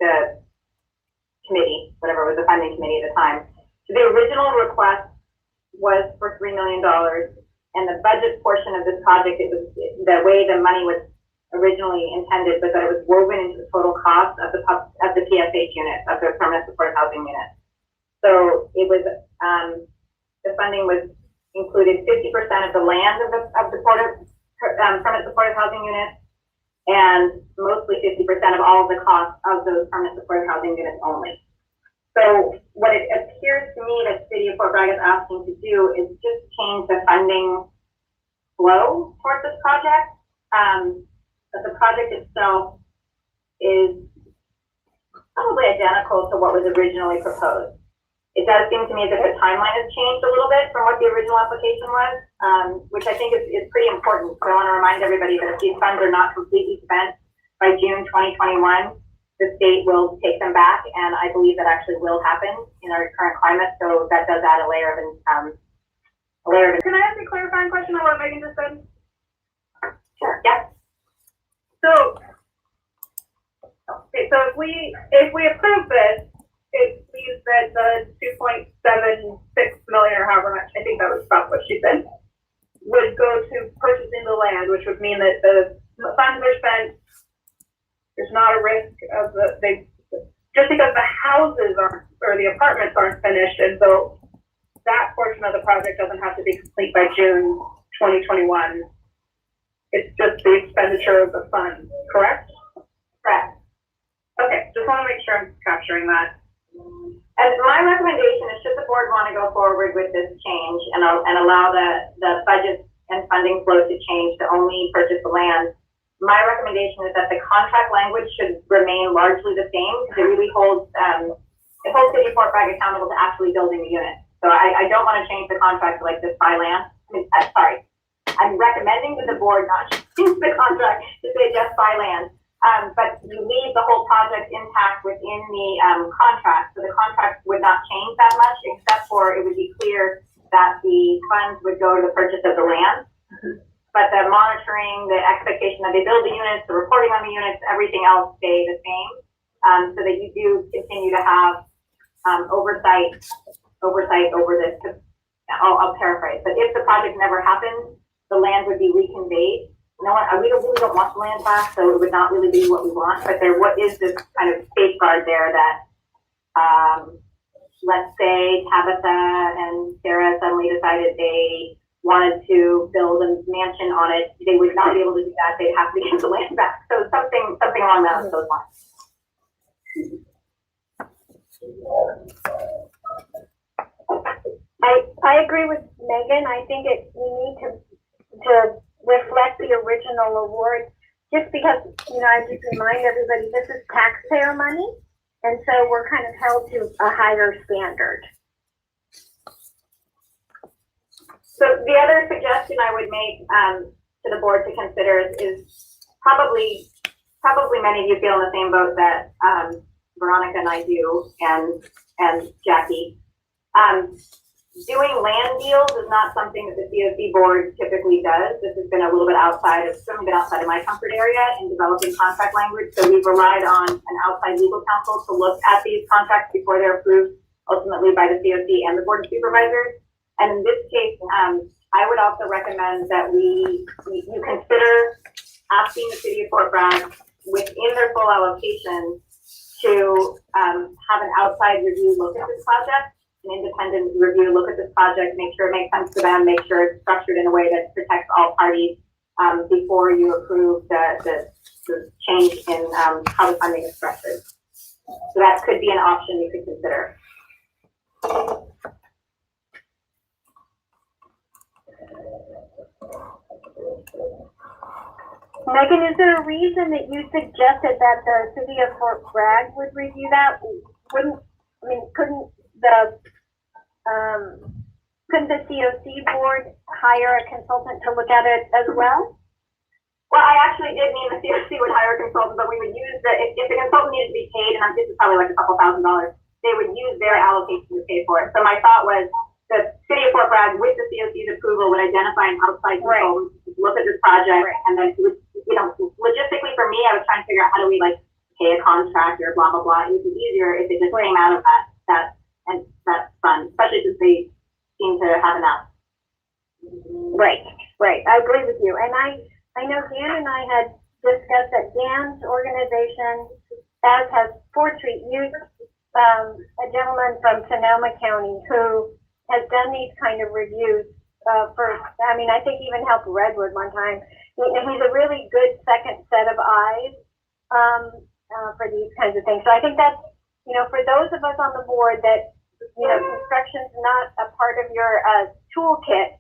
the committee, whatever was the funding committee at the time, so the original request was for $3 million. And the budget portion of this project, it was the way the money was originally intended was that it was woven into the total cost of the PSH units, of the permanent supportive housing units. So it was, the funding was included 50% of the land of the permanent supportive housing units, and mostly 50% of all of the costs of those permanent supportive housing units only. So what it appears to me that the city of Fort Bragg is asking to do is just change the funding flow towards this project. But the project itself is probably identical to what was originally proposed. It does seem to me that the timeline has changed a little bit from what the original application was, which I think is pretty important. So I want to remind everybody that if these funds are not completely spent by June 2021, the state will take them back, and I believe that actually will happen in our current climate. So that does add a layer of Can I ask a clarifying question on what Megan just said? Sure. Yeah. So, okay, so if we approve this, it means that the 2.76 million, or however much, I think that was about what she said, would go to purchasing the land, which would mean that the funds are spent. There's not a risk of just because the houses aren't, or the apartments aren't finished, and so that portion of the project doesn't have to be complete by June 2021. It's just the expenditure of the funds, correct? Correct. just want to make sure I'm capturing that. And my recommendation is, should the board want to go forward with this change and allow the budget and funding flow to change to only purchase the land, my recommendation is that the contract language should remain largely the same, because it really holds City of Fort Bragg accountable to actually building the unit. So I don't want to change the contract to like just buy land. Sorry, I'm recommending that the board not change the contract to say just buy land. But you leave the whole project intact within the contract, so the contract would not change that much, except for it would be clear that the funds would go to the purchase of the land. But the monitoring, the expectation that they build the units, the reporting on the units, everything else stay the same, so that you do continue to have oversight over this. I'll paraphrase, but if the project never happens, the land would be reconveyed. No, we really don't want the land back, so it would not really be what we want. But what is this kind of safeguard there that, let's say Tabitha and Sarah suddenly decided they wanted to build a mansion on it, they would not be able to do that. They'd have to get the land back. So something along those lines. I agree with Megan. I think we need to reflect the original award, just because, I just remind everybody, this is taxpayer money, and so we're kind of held to a higher standard. So the other suggestion I would make to the board to consider is probably many of you feel in the same boat that Veronica and I do, and Jackie. Doing land deals is not something that the COC board typically does. This has been a little bit certainly been outside of my comfort area in developing contract language. So we've relied on an outside legal counsel to look at these contracts before they're approved ultimately by the COC and the Board of Supervisors. And in this case, I would also recommend that you consider asking the City of Fort Bragg within their full allocation to have an outside review look at this project. An independent review, look at this project, make sure it makes sense to them, make sure it's structured in a way that protects all parties before you approve the change in how the funding is structured. So that could be an option you could consider. Megan, is there a reason that you suggested that the City of Fort Bragg would review that? Couldn't the COC board hire a consultant to look at it as well? Well, I actually did mean the COC would hire a consultant, but we would use if the consultant needed to be paid, and this is probably like a couple $1,000s, they would use their allocation to pay for it. So my thought was the City of Fort Bragg, with the COC's approval, would identify an outside consultant, look at this project, and then, logistically for me, I was trying to figure out how do we pay a contractor, blah, blah, blah. It would be easier if it just came out of that fund, especially since they seem to have enough. Right. I agree with you. And I know Dan and I had discussed that Dan's organization, as has 4th Street, used a gentleman from Sonoma County who has done these kind of reviews I think even helped Redwood one time. He's a really good second set of eyes for these kinds of things. So I think that's, for those of us on the board that, construction's not a part of your toolkit,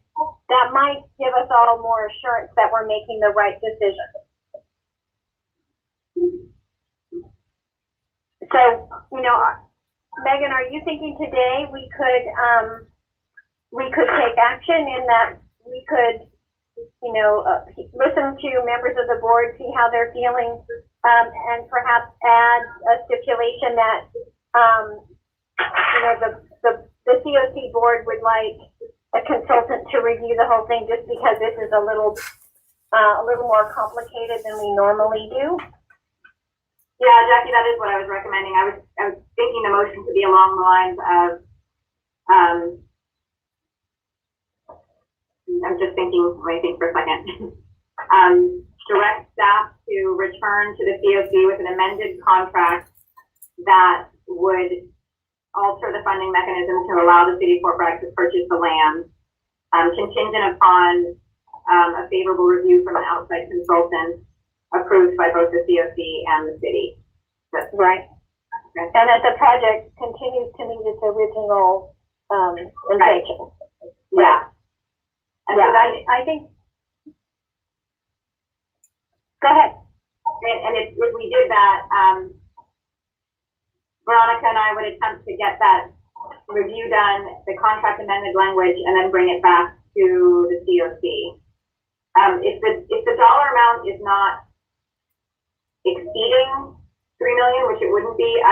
that might give us all more assurance that we're making the right decision. So, Megan, are you thinking today we could take action in that we could, listen to members of the board, see how they're feeling, and perhaps add a stipulation that, the COC board would like a consultant to review the whole thing, just because this is a little more complicated than we normally do? Yeah, Jackie, that is what I was recommending. I was thinking the motion to be along the lines of, I'm just thinking, let me think for a second. Direct staff to return to the COC with an amended contract that would alter the funding mechanism to allow the City of Fort Bragg to purchase the land, contingent upon a favorable review from an outside consultant approved by both the COC and the city. Right. And that the project continues to meet its original, intention. Yeah. And so Yeah, that, I think, go ahead. and if we did that, Veronica and I would attempt to get that review done, the contract amended language, and then bring it back to the COC. If the dollar amount is not exceeding 3 million, which it wouldn't be,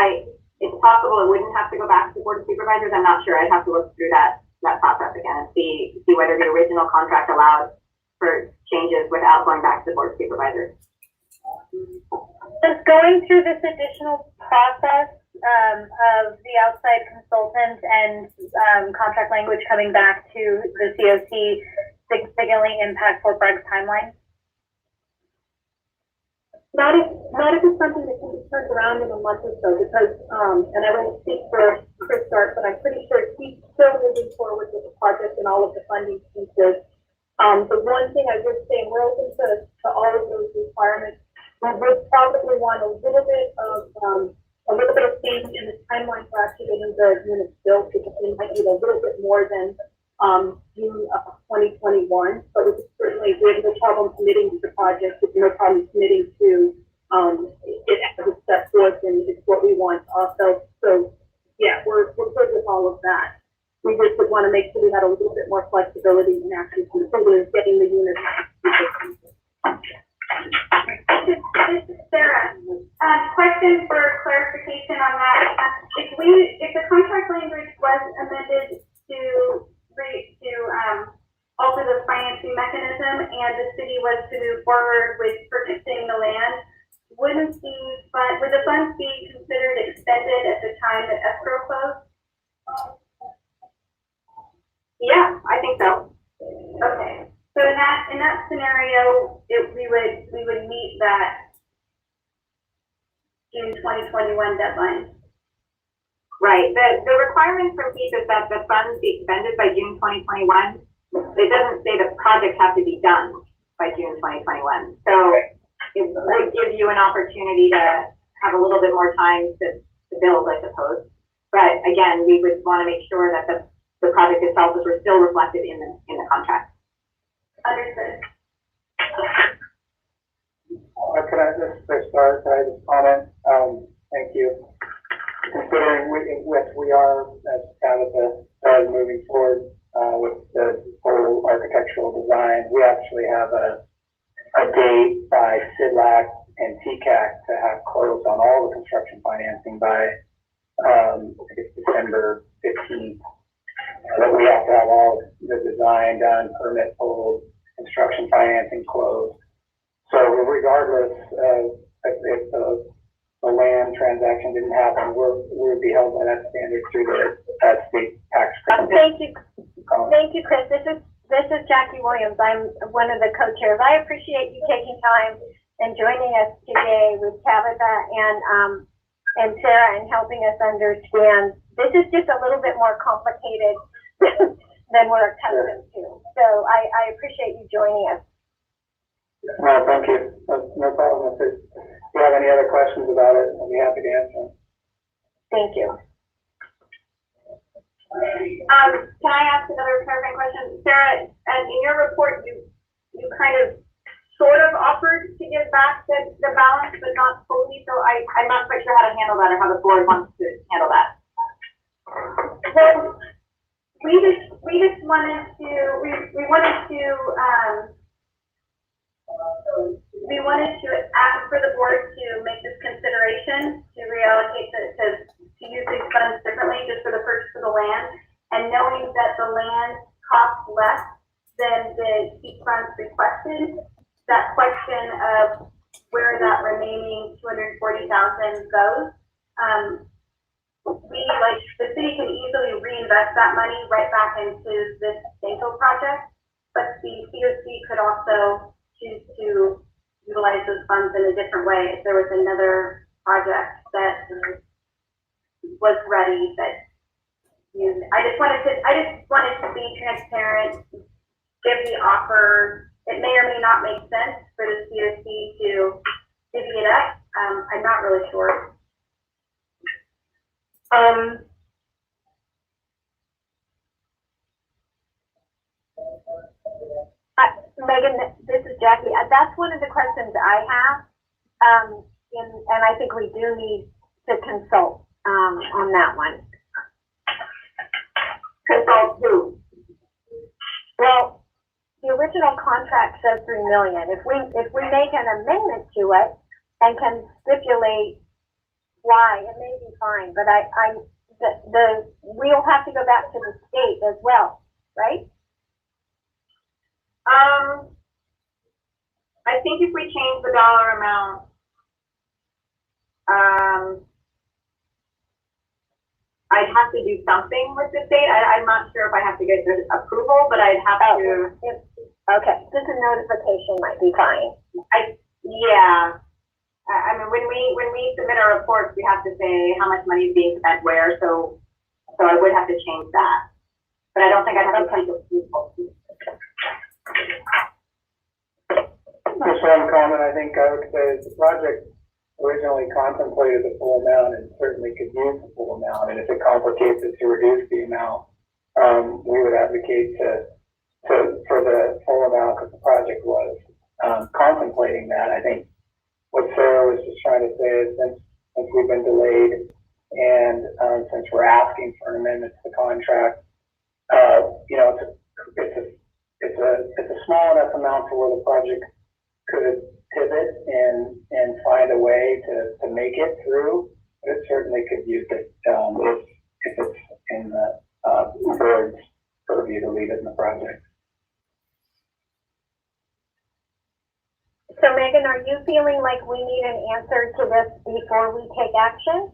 it's possible it wouldn't have to go back to the Board of Supervisors. I'm not sure. I'd have to look through that process again and see whether the original contract allowed for changes without going back to the Board of Supervisors. Just going through this additional process of the outside consultant and contract language coming back to the COC significantly impact Fort Bregg's timeline? Not if it's something that can be turned around in a month or so, because, and I won't speak for Chris Stark, but I'm pretty sure he's still moving forward with the project and all of the funding pieces. The one thing I would say, and we're open to all of those requirements, we would probably want a little bit of change in the timeline for actually getting the units built, because it might be a little bit more than June of 2021, but we could certainly, we have no problem committing to the project, with no problem committing to it as a step forth, and it's what we want also. So yeah, we're good with all of that. We just would want to make sure we had a little bit more flexibility in actually getting the units. This is Sarah. Question for clarification on that. If the contract language was amended to alter the financing mechanism and the city was to move forward with purchasing the land, would the funds be considered expended at the time that escrow closed? Yeah, I think so. Okay. So in that scenario, we would meet that June 2021 deadline. Right. The requirement from PEEP is that the funds be expended by June 2021. It doesn't say the project has to be done by June 2021. So it would give you an opportunity to have a little bit more time to build, I suppose. But again, we would want to make sure that the project itself is still reflected in the contract. Understood. Could I just comment? Thank you. Considering we are, as Tabitha said, moving forward with the whole architectural design, we actually have a date by CIDLAC and TCAC to have closed on all the construction financing by I think it's December 15th. That we have to have all the design done, permit pulled, construction financing closed. So regardless of if the land transaction didn't happen, we would be held by that standard through that state tax credit. Thank you, Chris. This is Jackie Williams. I'm one of the co-chairs. I appreciate you taking time and joining us today with Tabitha and Sarah and helping us understand. This is just a little bit more complicated than we're accustomed to. So I appreciate you joining us. No, thank you. No problem. If you have any other questions about it, I'll be happy to answer them. Thank you. Can I ask another clarifying question? Sarah, in your report, you kind of sort of offered to give back the balance, but not fully. So I'm not quite sure how to handle that or how the board wants to handle that. Well, we just wanted to ask for the board to make this consideration to reallocate to use these funds differently just for the purchase of the land, and knowing that the land costs less than the PEEP funds requested, that question of where that remaining $240,000 goes, the city can easily reinvest that money right back into this Stanko project, but the COC could also choose to utilize those funds in a different way if there was another project that was ready that I just wanted to be transparent, give the offer. It may or may not make sense for the COC to divvy it up. I'm not really sure. Megan, this is Jackie. That's one of the questions I have. And I think we do need to consult on that one. Consult who? Well, the original contract says 3 million. If we make an amendment to it and can stipulate why, it may be fine. But we'll have to go back to the state as well, right? I think if we change the dollar amount, I'd have to do something with the state. I'm not sure if I have to get their approval, but I'd have to. Okay, just a notification might be fine. Yeah. I mean, when we submit our reports, we have to say how much money is being spent where. So I would have to change that, but I don't think I'd have to change approval. Just one comment, I think I would say the project originally contemplated the full amount and certainly could use the full amount. And if it complicates it to reduce the amount, we would advocate for the full amount that the project was contemplating that. I think what Sarah was just trying to say is since we've been delayed and since we're asking for an amendment to the contract, it's a small enough amount to where the project could pivot and find a way to make it through, but it certainly could use it if it's in the board's purview to leave it in the project. So Megan, are you feeling like we need an answer to this before we take action?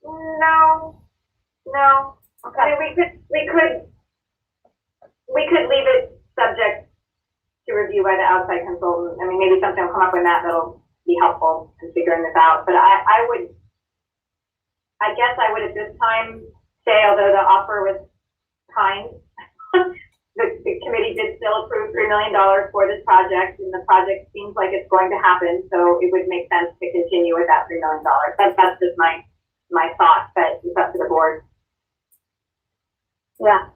No. Okay. I mean, we could leave it subject to review by the outside consultant. I mean, maybe something will come up in that'll be helpful in figuring this out. But I guess I would at this time say, although the offer was kind, the committee did still approve $3 million for this project, and the project seems like it's going to happen. So it would make sense to continue with that $3 million. That's just my thought, but it's up to the board. Yeah,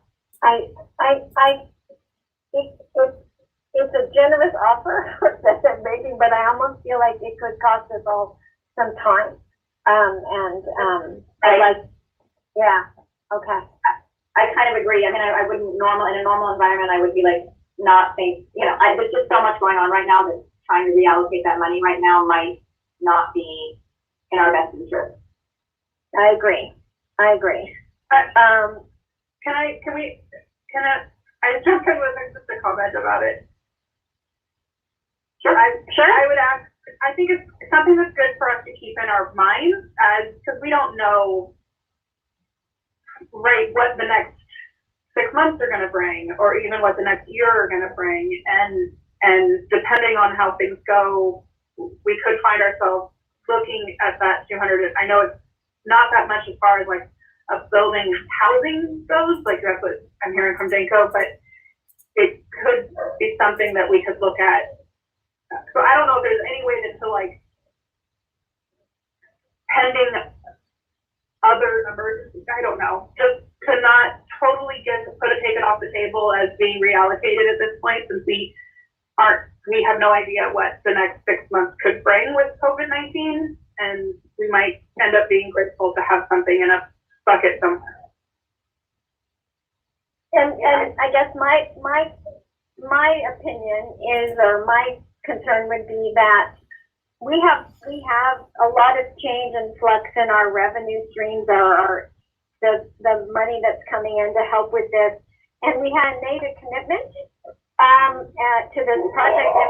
it's a generous offer that they're making, but I almost feel like it could cost us all some time. Yeah, okay. I kind of agree. I mean, I wouldn't in a normal environment, I would be like, not think, there's just so much going on right now that trying to reallocate that money right now might not be in our best interest. I agree. Can I jump in with just a comment about it? Sure. I would ask, I think it's something that's good for us to keep in our minds because we don't know, right, what the next 6 months are going to bring, or even what the next year are going to bring. And depending on how things go, we could find ourselves looking at that 200. I know it's not that much as far as like a building housing goes, like that's what I'm hearing from Danco, but it could be something that we could look at. So I don't know if there's any way to like pending other emergencies, I don't know, just to not totally take it off the table as being reallocated at this point, since we have no idea what the next 6 months could bring with COVID-19, and we might end up being grateful to have something in a bucket somewhere. And I guess my opinion is, or my concern would be that we have a lot of change and flux in our revenue streams, or the money that's coming in to help with this, and we had made a commitment to this project, and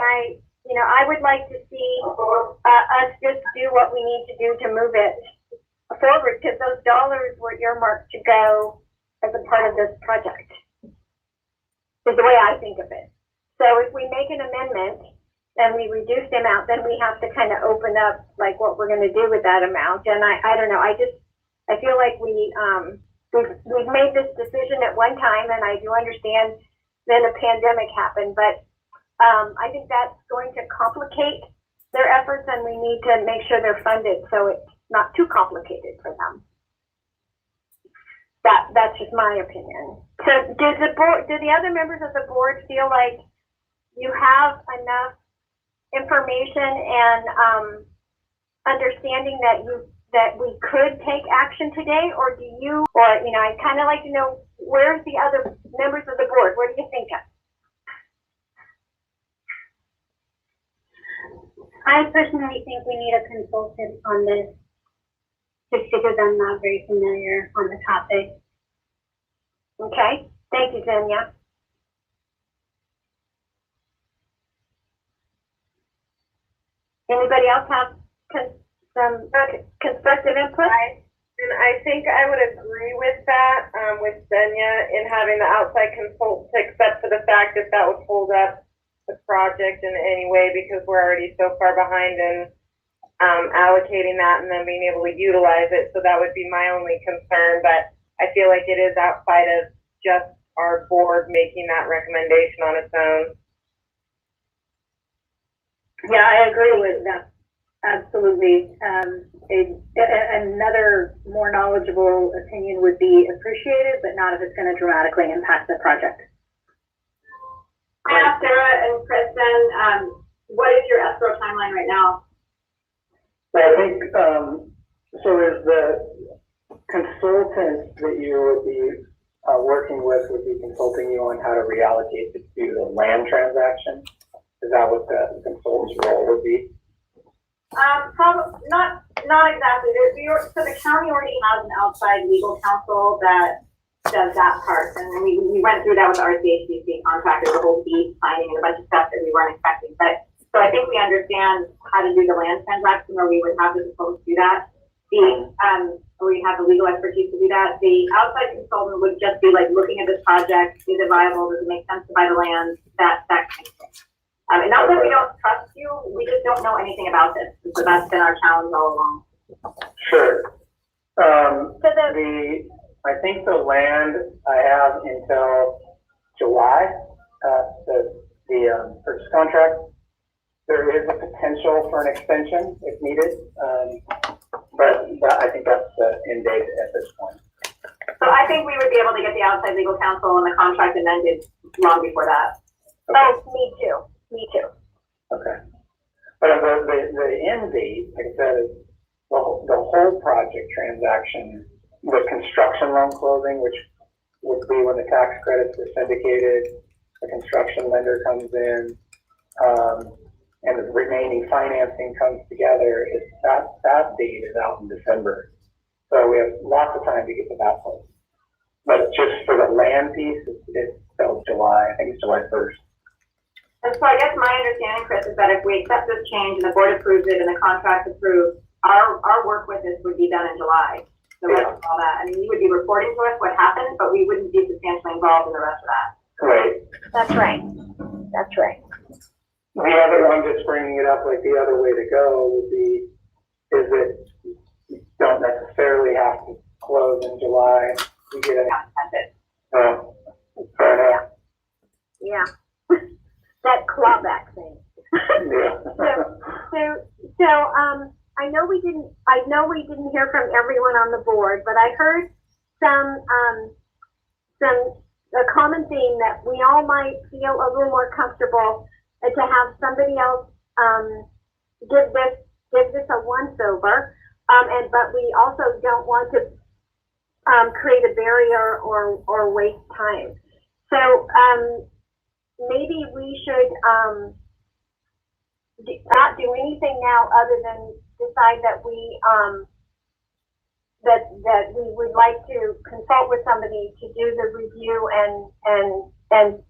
I would like to see us just do what we need to do to move it forward, because those dollars were earmarked to go as a part of this project, is the way I think of it. So if we make an amendment and we reduce the amount, then we have to kind of open up like what we're going to do with that amount. And I don't know, I feel like we've made this decision at one time, and I do understand then a pandemic happened, but I think that's going to complicate their efforts, and we need to make sure they're funded so it's not too complicated for them. That's just my opinion. So do the other members of the board feel like you have enough information and understanding that we could take action today, or I'd kind of like to know, where's the other members of the board? What do you think of? I personally think we need a consultant on this, just because I'm not very familiar on the topic. Okay, thank you, Zenia. Anybody else have some constructive input? And I think I would agree with that, with Zenia, in having the outside consultant, except for the fact that that would hold up the project in any way, because we're already so far behind in allocating that and then being able to utilize it. So that would be my only concern, but I feel like it is outside of just our board making that recommendation on its own. Yeah, I agree with that. Absolutely. Another more knowledgeable opinion would be appreciated, but not if it's going to dramatically impact the project. I asked Sarah and Kristen, what is your escrow timeline right now? I think, so is the consultant that you would be working with would be consulting you on how to reallocate it to the land transaction? Is that what the consultant's role would be? Probably not exactly. So the county already has an outside legal counsel that does that part, and we went through that with the RCHCC contractor, the whole deed signing and a bunch of stuff that we weren't expecting. But so I think we understand how to do the land transaction, or we would have the consultants do that. We have the legal expertise to do that. The outside consultant would just be like looking at this project: is it viable? Does it make sense to buy the land? That kind of thing. And not that we don't trust you, we just don't know anything about this. So that's been our challenge all along. Sure. I think the land I have until July, the purchase contract. There is a potential for an extension if needed, but I think that's the end date at this point. So I think we would be able to get the outside legal counsel and the contract amended long before that. Okay. Oh, me too. Me too. Okay. But the end date, like I said, is the whole project transaction with construction loan closing, which would be when the tax credits are syndicated, the construction lender comes in, and the remaining financing comes together. That date is out in December. So we have lots of time to get to that point. But just for the land piece, it's till July. I think it's July 1st. And so I guess my understanding, Chris, is that if we accept this change and the board approves it and the contract approved, our work with this would be done in July. The rest of all that. I mean, you would be reporting to us what happened, but we wouldn't be substantially involved in the rest of that. Right. That's right. That's right. The other one, just bringing it up, like the other way to go would be, is that you don't necessarily have to close in July. You get That's it. fair enough. Yeah. That clawback thing. Yeah. So, I know we didn't hear from everyone on the board, but I heard a common theme that we all might feel a little more comfortable to have somebody else give this a once over, but we also don't want to create a barrier or waste time. So maybe we should not do anything now other than decide that we that we would like to consult with somebody to do the review and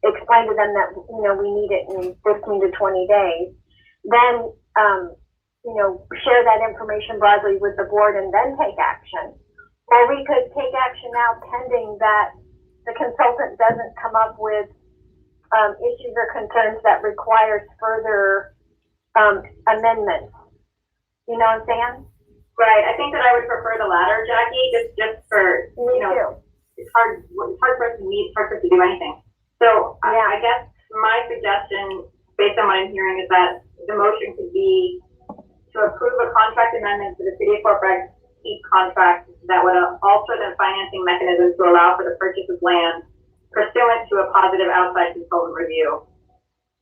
explain to them that we need it in 15 to 20 days. Then share that information broadly with the board and then take action. Or we could take action now pending that the consultant doesn't come up with issues or concerns that requires further amendments. You know what I'm saying? Right. I think that I would prefer the latter, Jackie, just for, it's hard for us to meet, it's hard for us to do anything. So I guess my suggestion, based on what I'm hearing, is that the motion could be to approve a contract amendment to the City of Fort Bragg Keep contract that would alter the financing mechanism to allow for the purchase of land pursuant to a positive outside consultant review.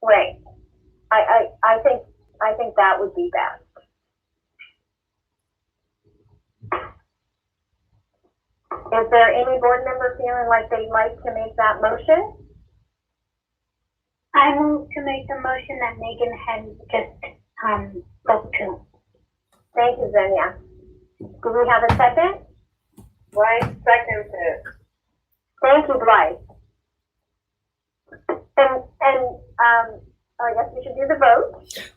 Right. I think that would be best. Is there any board member feeling like they'd like to make that motion? I move to make the motion that Megan had just spoke to. Thank you, Zenia. Do we have a second? Blythe seconds it. Thank you, Blythe. And I guess we should do the vote.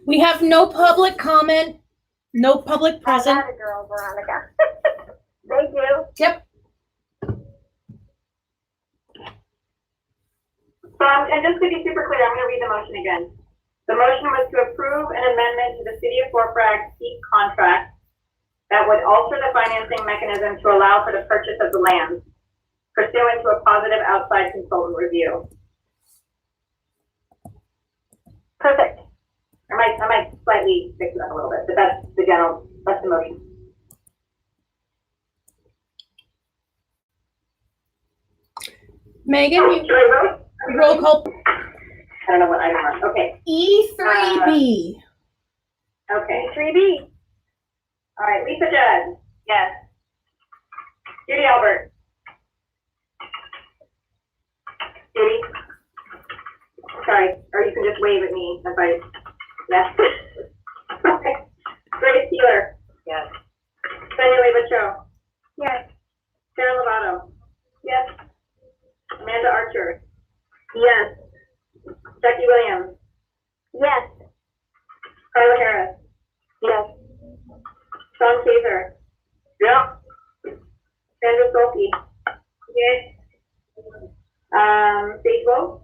We have no public comment, no public present. Atta girl, Veronica. Thank you. Yep. So, and just to be super clear, I'm going to read the motion again. The motion was to approve an amendment to the City of Fort Bragg Keep contract that would alter the financing mechanism to allow for the purchase of the land pursuant to a positive outside consultant review. Perfect. I might slightly fix it up a little bit, but that's the motion. Megan, you Should I vote? roll call I don't know what item I'm on. Okay. E3B. Okay. 3B. All right. Lisa Judd. Yes. Judy Albert. Judy. Sorry. Or you can just wave at me if I. Yes. Okay. Grace Keeler. Yes. Sonia Lebacho. Yes. Sarah Lovato. Yes. Amanda Archer. Yes. Jackie Williams. Yes. Carla Harris. Yes. Sean Kaiser. Yeah. Sandra Solke. Yes. Sage Wolf.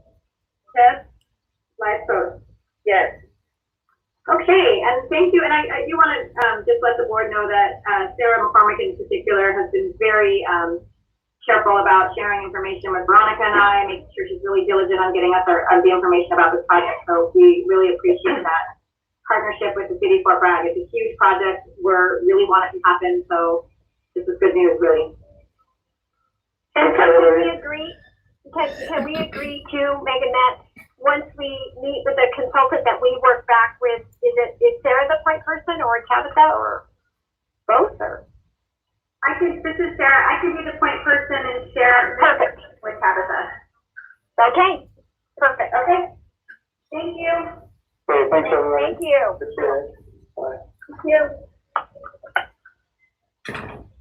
Yes. Live Post. Yes. Okay, and thank you. And I do want to just let the board know that Sarah McCormick in particular has been very careful about sharing information with Veronica and I, making sure she's really diligent on getting us the information about this project. So we really appreciate that partnership with the City of Fort Bragg. It's a huge project. We really want it to happen. So this is good news, really. And so can we agree? Can we agree to, Megan, that once we meet with the consultant that we work back with, is Sarah the point person or Tabitha or both? Or This is Sarah. I can be the point person and share perfect with Tabitha. Okay, perfect. Okay. Thank you. Okay, thanks everyone. Thank you. Appreciate it. Bye. Thank you.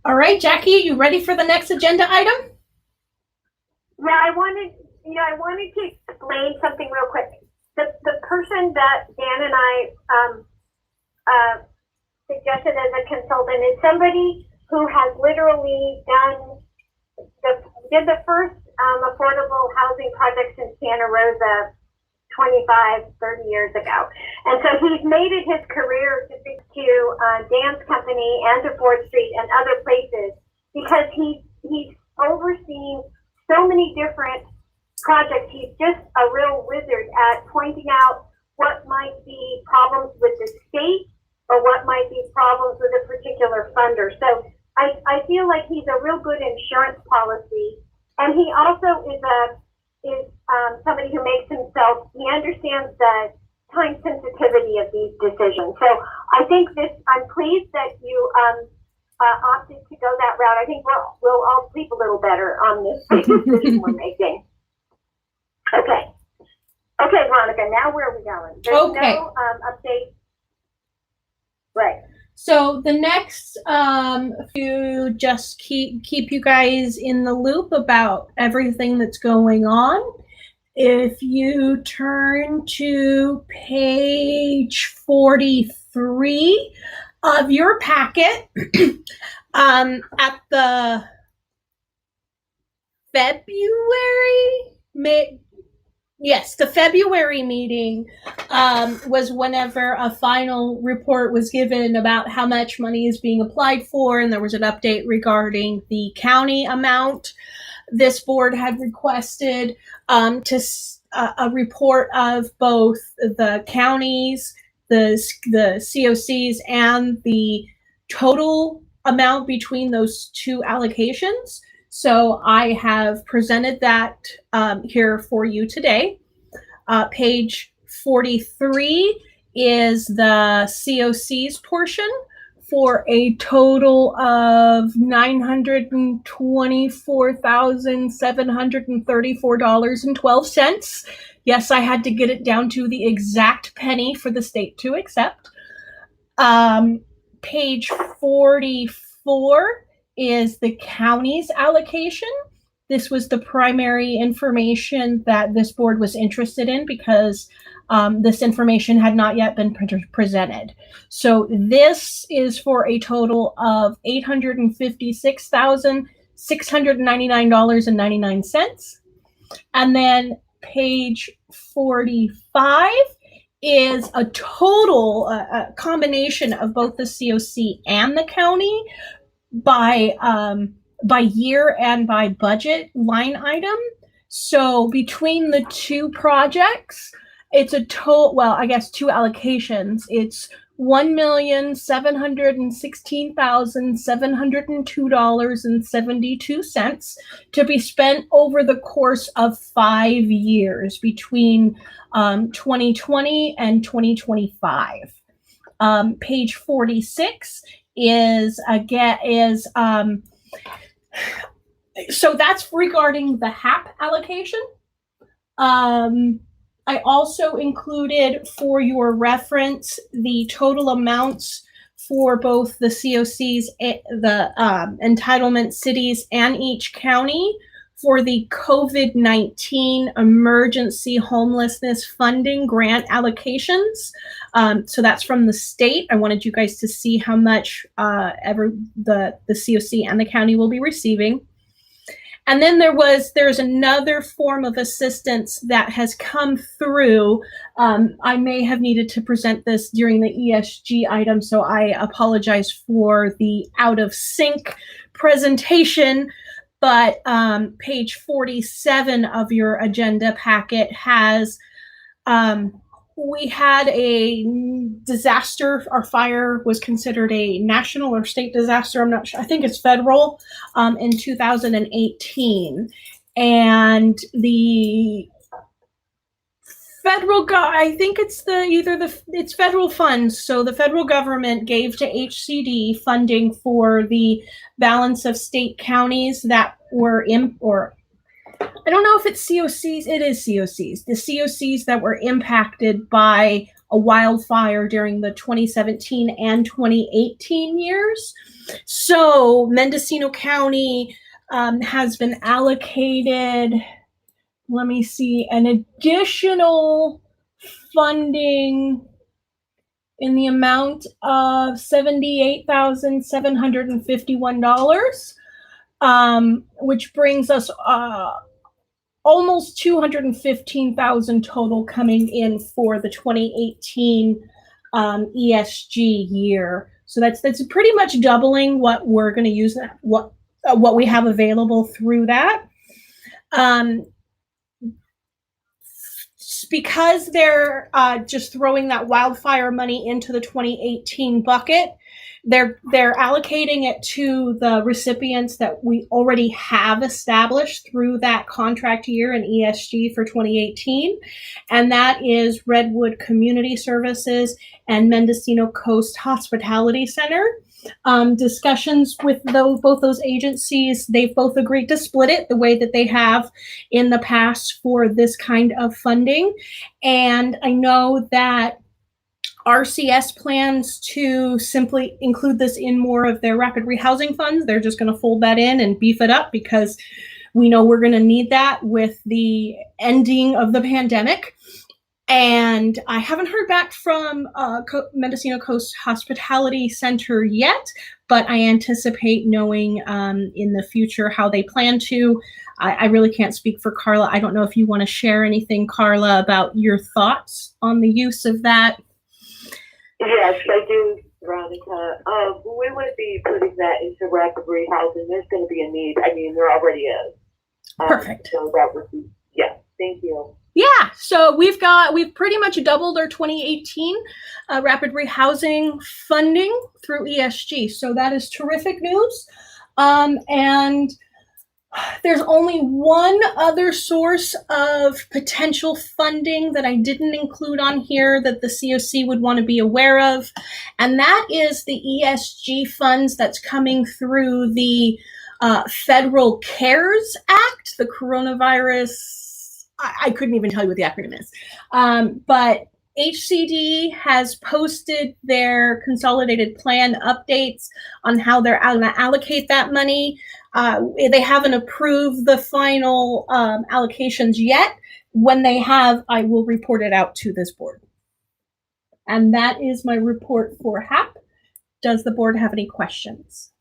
All right, Jackie, you ready for the next agenda item? Yeah, I wanted to explain something real quick. The person that Dan and I suggested as a consultant is somebody who has literally did the first affordable housing projects in Santa Rosa 25, 30 years ago. And so he's made it his career to speak to Dan's company and to Ford Street and other places because he's overseeing so many different projects. He's just a real wizard at pointing out what might be problems with the state or what might be problems with a particular funder. So I feel like he's a real good insurance policy. And he also is somebody who makes himself, he understands the time sensitivity of these decisions. So I think I'm pleased that you opted to go that route. I think we'll all sleep a little better on this decision we're making. Okay, Veronica, now where are we going? There's Okay. no update. Right. So the next few just keep you guys in the loop about everything that's going on. If you turn to page 43 of your packet, at the the February meeting was whenever a final report was given about how much money is being applied for, and there was an update regarding the county amount. This board had requested a report of both the county's the COCs and the total amount between those two allocations. So I have presented that here for you today. Page 43 is the COCs portion for a total of $924,734.12. Yes, I had to get it down to the exact penny for the state to accept. Page 44 is the county's allocation. This was the primary information that this board was interested in because this information had not yet been presented. So this is for a total of $856,699.99. And then page 45 is a total a combination of both the COC and the county by year and by budget line item. So between the two projects, it's a total, well, I guess two allocations. It's $1,716,702.72 to be spent over the course of 5 years between 2020 and 2025. Page 46 so that's regarding the HAP allocation. I also included for your reference the total amounts for both the COCs, the entitlement cities, and each county for the COVID-19 emergency homelessness funding grant allocations. So that's from the state. I wanted you guys to see how much the COC and the county will be receiving. And then there's another form of assistance that has come through. I may have needed to present this during the ESG item, so I apologize for the out of sync presentation. But page 47 of your agenda packet has, we had a disaster. Our fire was considered a national or state disaster. I'm not sure. I think it's federal in 2018. And the federal, I think it's it's federal funds. So the federal government gave to HCD funding for the balance of state counties that were I don't know if it's COCs. It is COCs. The COCs that were impacted by a wildfire during the 2017 and 2018 years. So Mendocino County has been allocated, let me see, an additional funding in the amount of $78,751, which brings us almost $215,000 total coming in for the 2018 ESG year. So that's pretty much doubling what we're going to use, what we have available through that. Because they're just throwing that wildfire money into the 2018 bucket, they're allocating it to the recipients that we already have established through that contract year in ESG for 2018. And that is Redwood Community Services and Mendocino Coast Hospitality Center. Discussions with both those agencies, they've both agreed to split it the way that they have in the past for this kind of funding. And I know that RCS plans to simply include this in more of their rapid rehousing funds. They're just going to fold that in and beef it up because we know we're going to need that with the ending of the pandemic. And I haven't heard back from Mendocino Coast Hospitality Center yet, but I anticipate knowing in the future how they plan to. I really can't speak for Carla. I don't know if you want to share anything, Carla, about your thoughts on the use of that. Yes, I do, Veronica. We would be putting that into rapid rehousing. There's going to be a need. I mean, there already is. Perfect. So that would be, yeah, thank you. Yeah, so we've pretty much doubled our 2018 rapid rehousing funding through ESG. So that is terrific news. And there's only one other source of potential funding that I didn't include on here that the COC would want to be aware of, and that is the ESG funds that's coming through the Federal CARES Act, the coronavirus. I couldn't even tell you what the acronym is, but HCD has posted their consolidated plan updates on how they're going to allocate that money. They haven't approved the final allocations yet. When they have, I will report it out to this board. And that is my report for HAP. Does the board have any questions?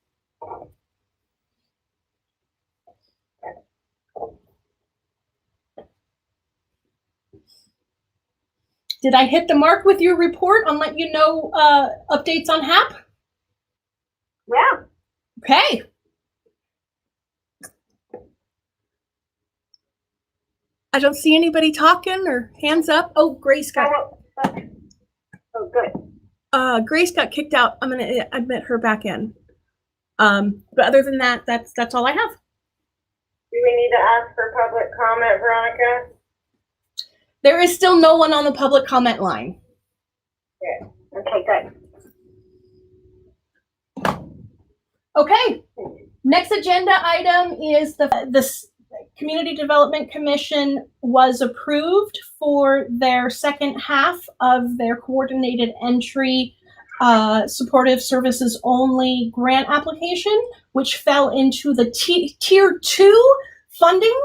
Did I hit the mark with your report on letting you know updates on HAP? Yeah. Okay. I don't see anybody talking or hands up. Oh, Grace got. Oh, good. Grace got kicked out. I'm going to admit her back in. But other than that, that's all I have. Do we need to ask for public comment, Veronica? There is still no one on the public comment line. Yeah. Okay, good. Okay. Next agenda item is the Community Development Commission was approved for their second half of their coordinated entry supportive services only grant application, which fell into the tier 2 funding.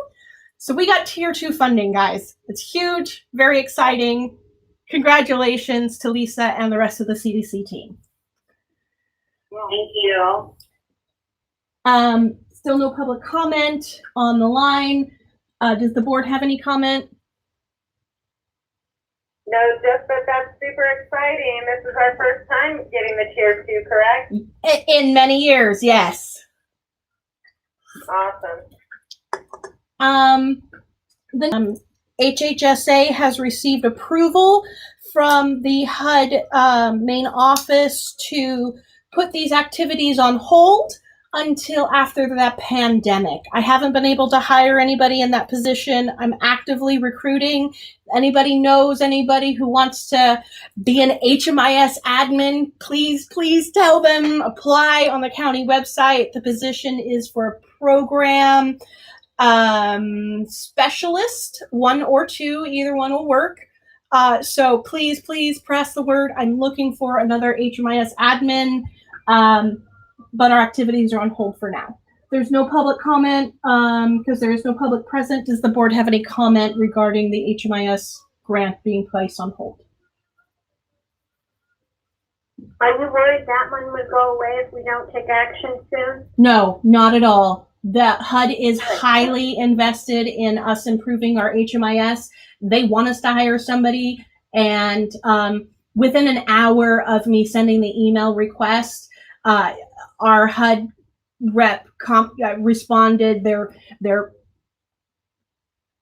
So we got tier 2 funding, guys. It's huge, very exciting. Congratulations to Lisa and the rest of the CDC team. Thank you. Still no public comment on the line. Does the board have any comment? No, just that that's super exciting. This is our first time getting the tier 2, correct? In many years, yes. Awesome. The HHSA has received approval from the HUD main office to put these activities on hold until after the pandemic. I haven't been able to hire anybody in that position. I'm actively recruiting. Anybody knows anybody who wants to be an HMIS admin, please tell them, apply on the county website. The position is for a program specialist, 1 or 2, either one will work. So please press the word. I'm looking for another HMIS admin. But our activities are on hold for now. There's no public comment because there is no public present. Does the board have any comment regarding the HMIS grant being placed on hold? Are you worried that one would go away if we don't take action soon? No, not at all. The HUD is highly invested in us improving our HMIS. They want us to hire somebody, and within an hour of me sending the email request, our HUD rep responded. They're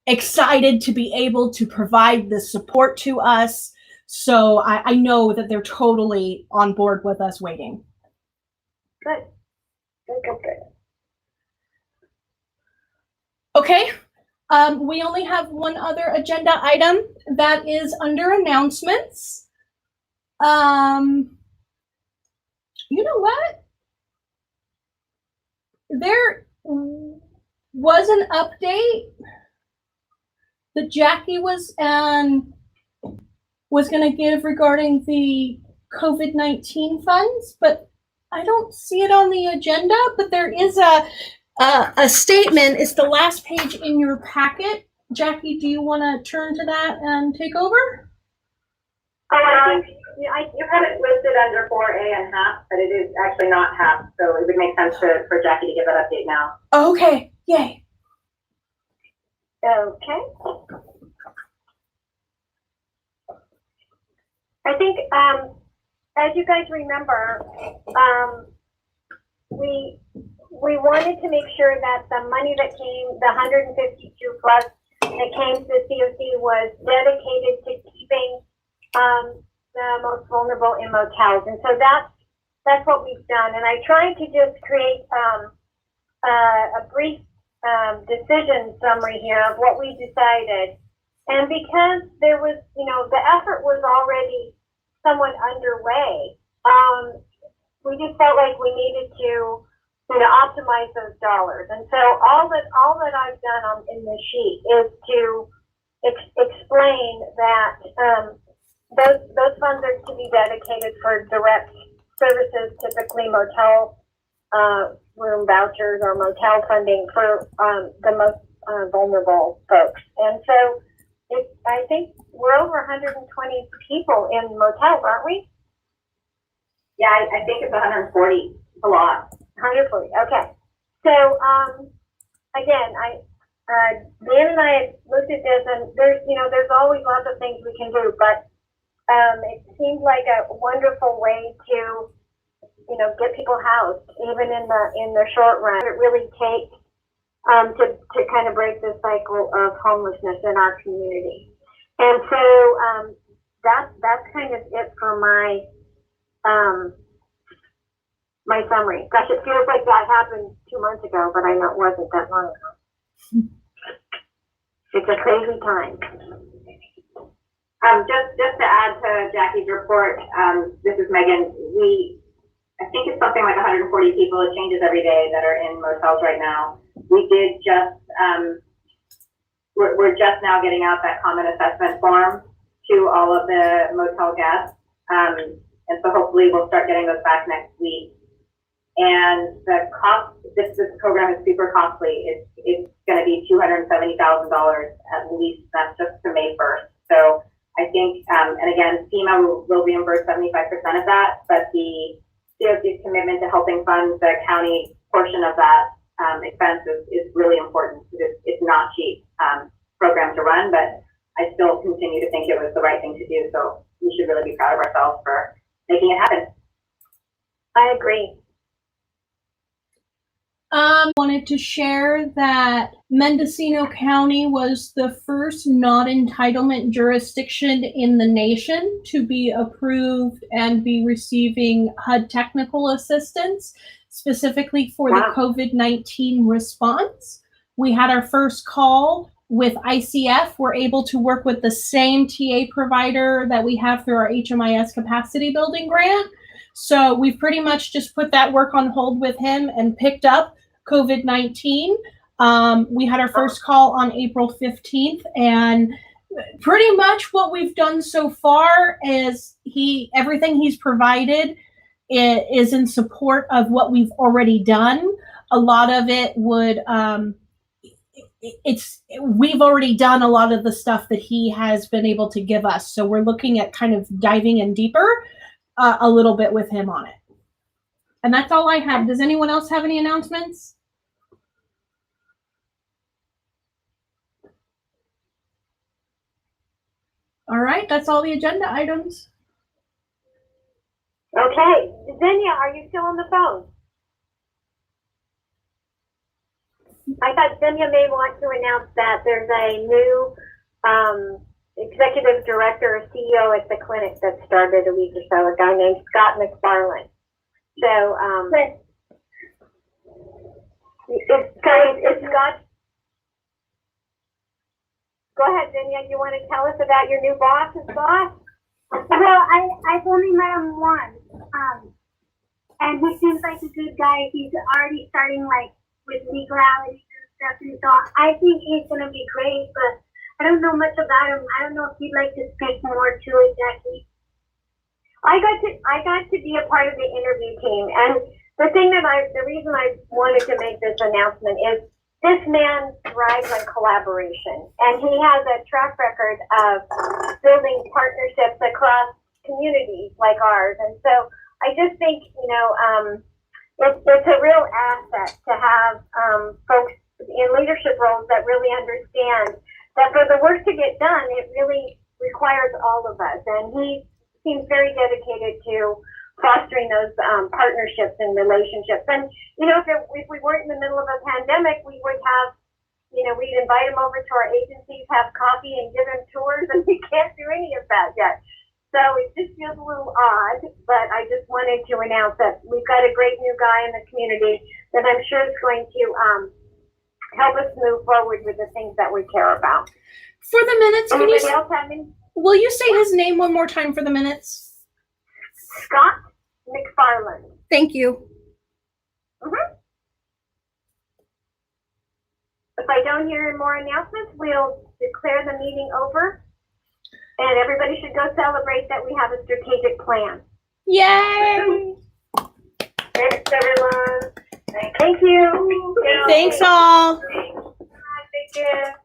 excited to be able to provide the support to us. So I know that they're totally on board with us waiting. Good. Okay. We only have one other agenda item that is under announcements. You know what? There was an update that Jackie was going to give regarding the COVID-19 funds, but I don't see it on the agenda. But there is a statement. It's the last page in your packet. Jackie, do you want to turn to that and take over? You have it listed under 4A and HAP, but it is actually not HAP, so it would make sense for Jackie to give that update now. Okay, yay. Okay. I think, as you guys remember, we wanted to make sure that the money that came, the 152 plus that came to the COC was dedicated to keeping the most vulnerable in motels. And so that's what we've done. And I tried to just create a brief decision summary here of what we decided. And because there was, the effort was already somewhat underway, we just felt like we needed to optimize those dollars. And so all that I've done in this sheet is to explain that those funds are to be dedicated for direct services, typically motel room vouchers or motel funding for the most vulnerable folks. And so I think we're over 120 people in motels, aren't we? Yeah, I think it's 140. It's a lot. 140. Okay. So again, Dan and I have looked at this, and there's always lots of things we can do, but it seems like a wonderful way to get people housed, even in the short run. It really takes to kind of break the cycle of homelessness in our community. And so that's kind of it for my my summary. Gosh, it feels like that happened 2 months ago, but I know it wasn't that long ago. It's a crazy time. Just to add to Jackie's report, this is Megan. I think it's something like 140 people. It changes every day that are in motels right now. We did just, we're just now getting out that common assessment form to all of the motel guests. And so hopefully we'll start getting those back next week. And the cost, this program is super costly. It's going to be $270,000 at least. That's just to May 1st. So I think, and again, FEMA will reimburse 75% of that, but the COC's commitment to helping fund the county portion of that expense is really important. It's not cheap program to run, but I still continue to think it was the right thing to do. So we should really be proud of ourselves for making it happen. I agree. Wanted to share that Mendocino County was the first non-entitlement jurisdiction in the nation to be approved and be receiving HUD technical assistance, specifically for the COVID-19 response. We had our first call with ICF. We're able to work with the same TA provider that we have through our HMIS capacity building grant. So we've pretty much just put that work on hold with him and picked up COVID-19. We had our first call on April 15th, and pretty much what we've done so far is everything he's provided is in support of what we've already done. A lot of it would, we've already done a lot of the stuff that he has been able to give us. So we're looking at kind of diving in deeper a little bit with him on it. And that's all I have. Does anyone else have any announcements? All right, that's all the agenda items. Okay, Zinnia, are you still on the phone? I thought Zinnia may want to announce that there's a new executive director or CEO at the clinic that started a week or so, a guy named Scott McFarland. So it's Scott. Go ahead, Zinnia. You want to tell us about your new boss's boss? Well, I've only met him once, and he seems like a good guy. He's already starting with legalities and stuff, and so I think he's going to be great. But I don't know much about him. I don't know if you'd like to speak more to it, Jackie. I got to be a part of the interview team, and the reason I wanted to make this announcement is this man thrives on collaboration, and he has a track record of building partnerships across communities like ours. And so I just think, it's a real asset to have folks in leadership roles that really understand that for the work to get done, it really requires all of us. And he seems very dedicated to fostering those partnerships and relationships. And, if we weren't in the middle of a pandemic, we would have you know, we'd invite them over to our agencies, have coffee and give them tours, and we can't do any of that yet. So it just feels a little odd, but I just wanted to announce that we've got a great new guy in the community that I'm sure is going to help us move forward with the things that we care about. For the minutes, can Anybody you, else have any? will you say his name one more time for the minutes? Scott McFarland. Thank you. If I don't hear any more announcements, we'll declare the meeting over. And everybody should go celebrate that we have a strategic plan. Yay! Thanks, everyone. Thank you. Thanks all. Take care.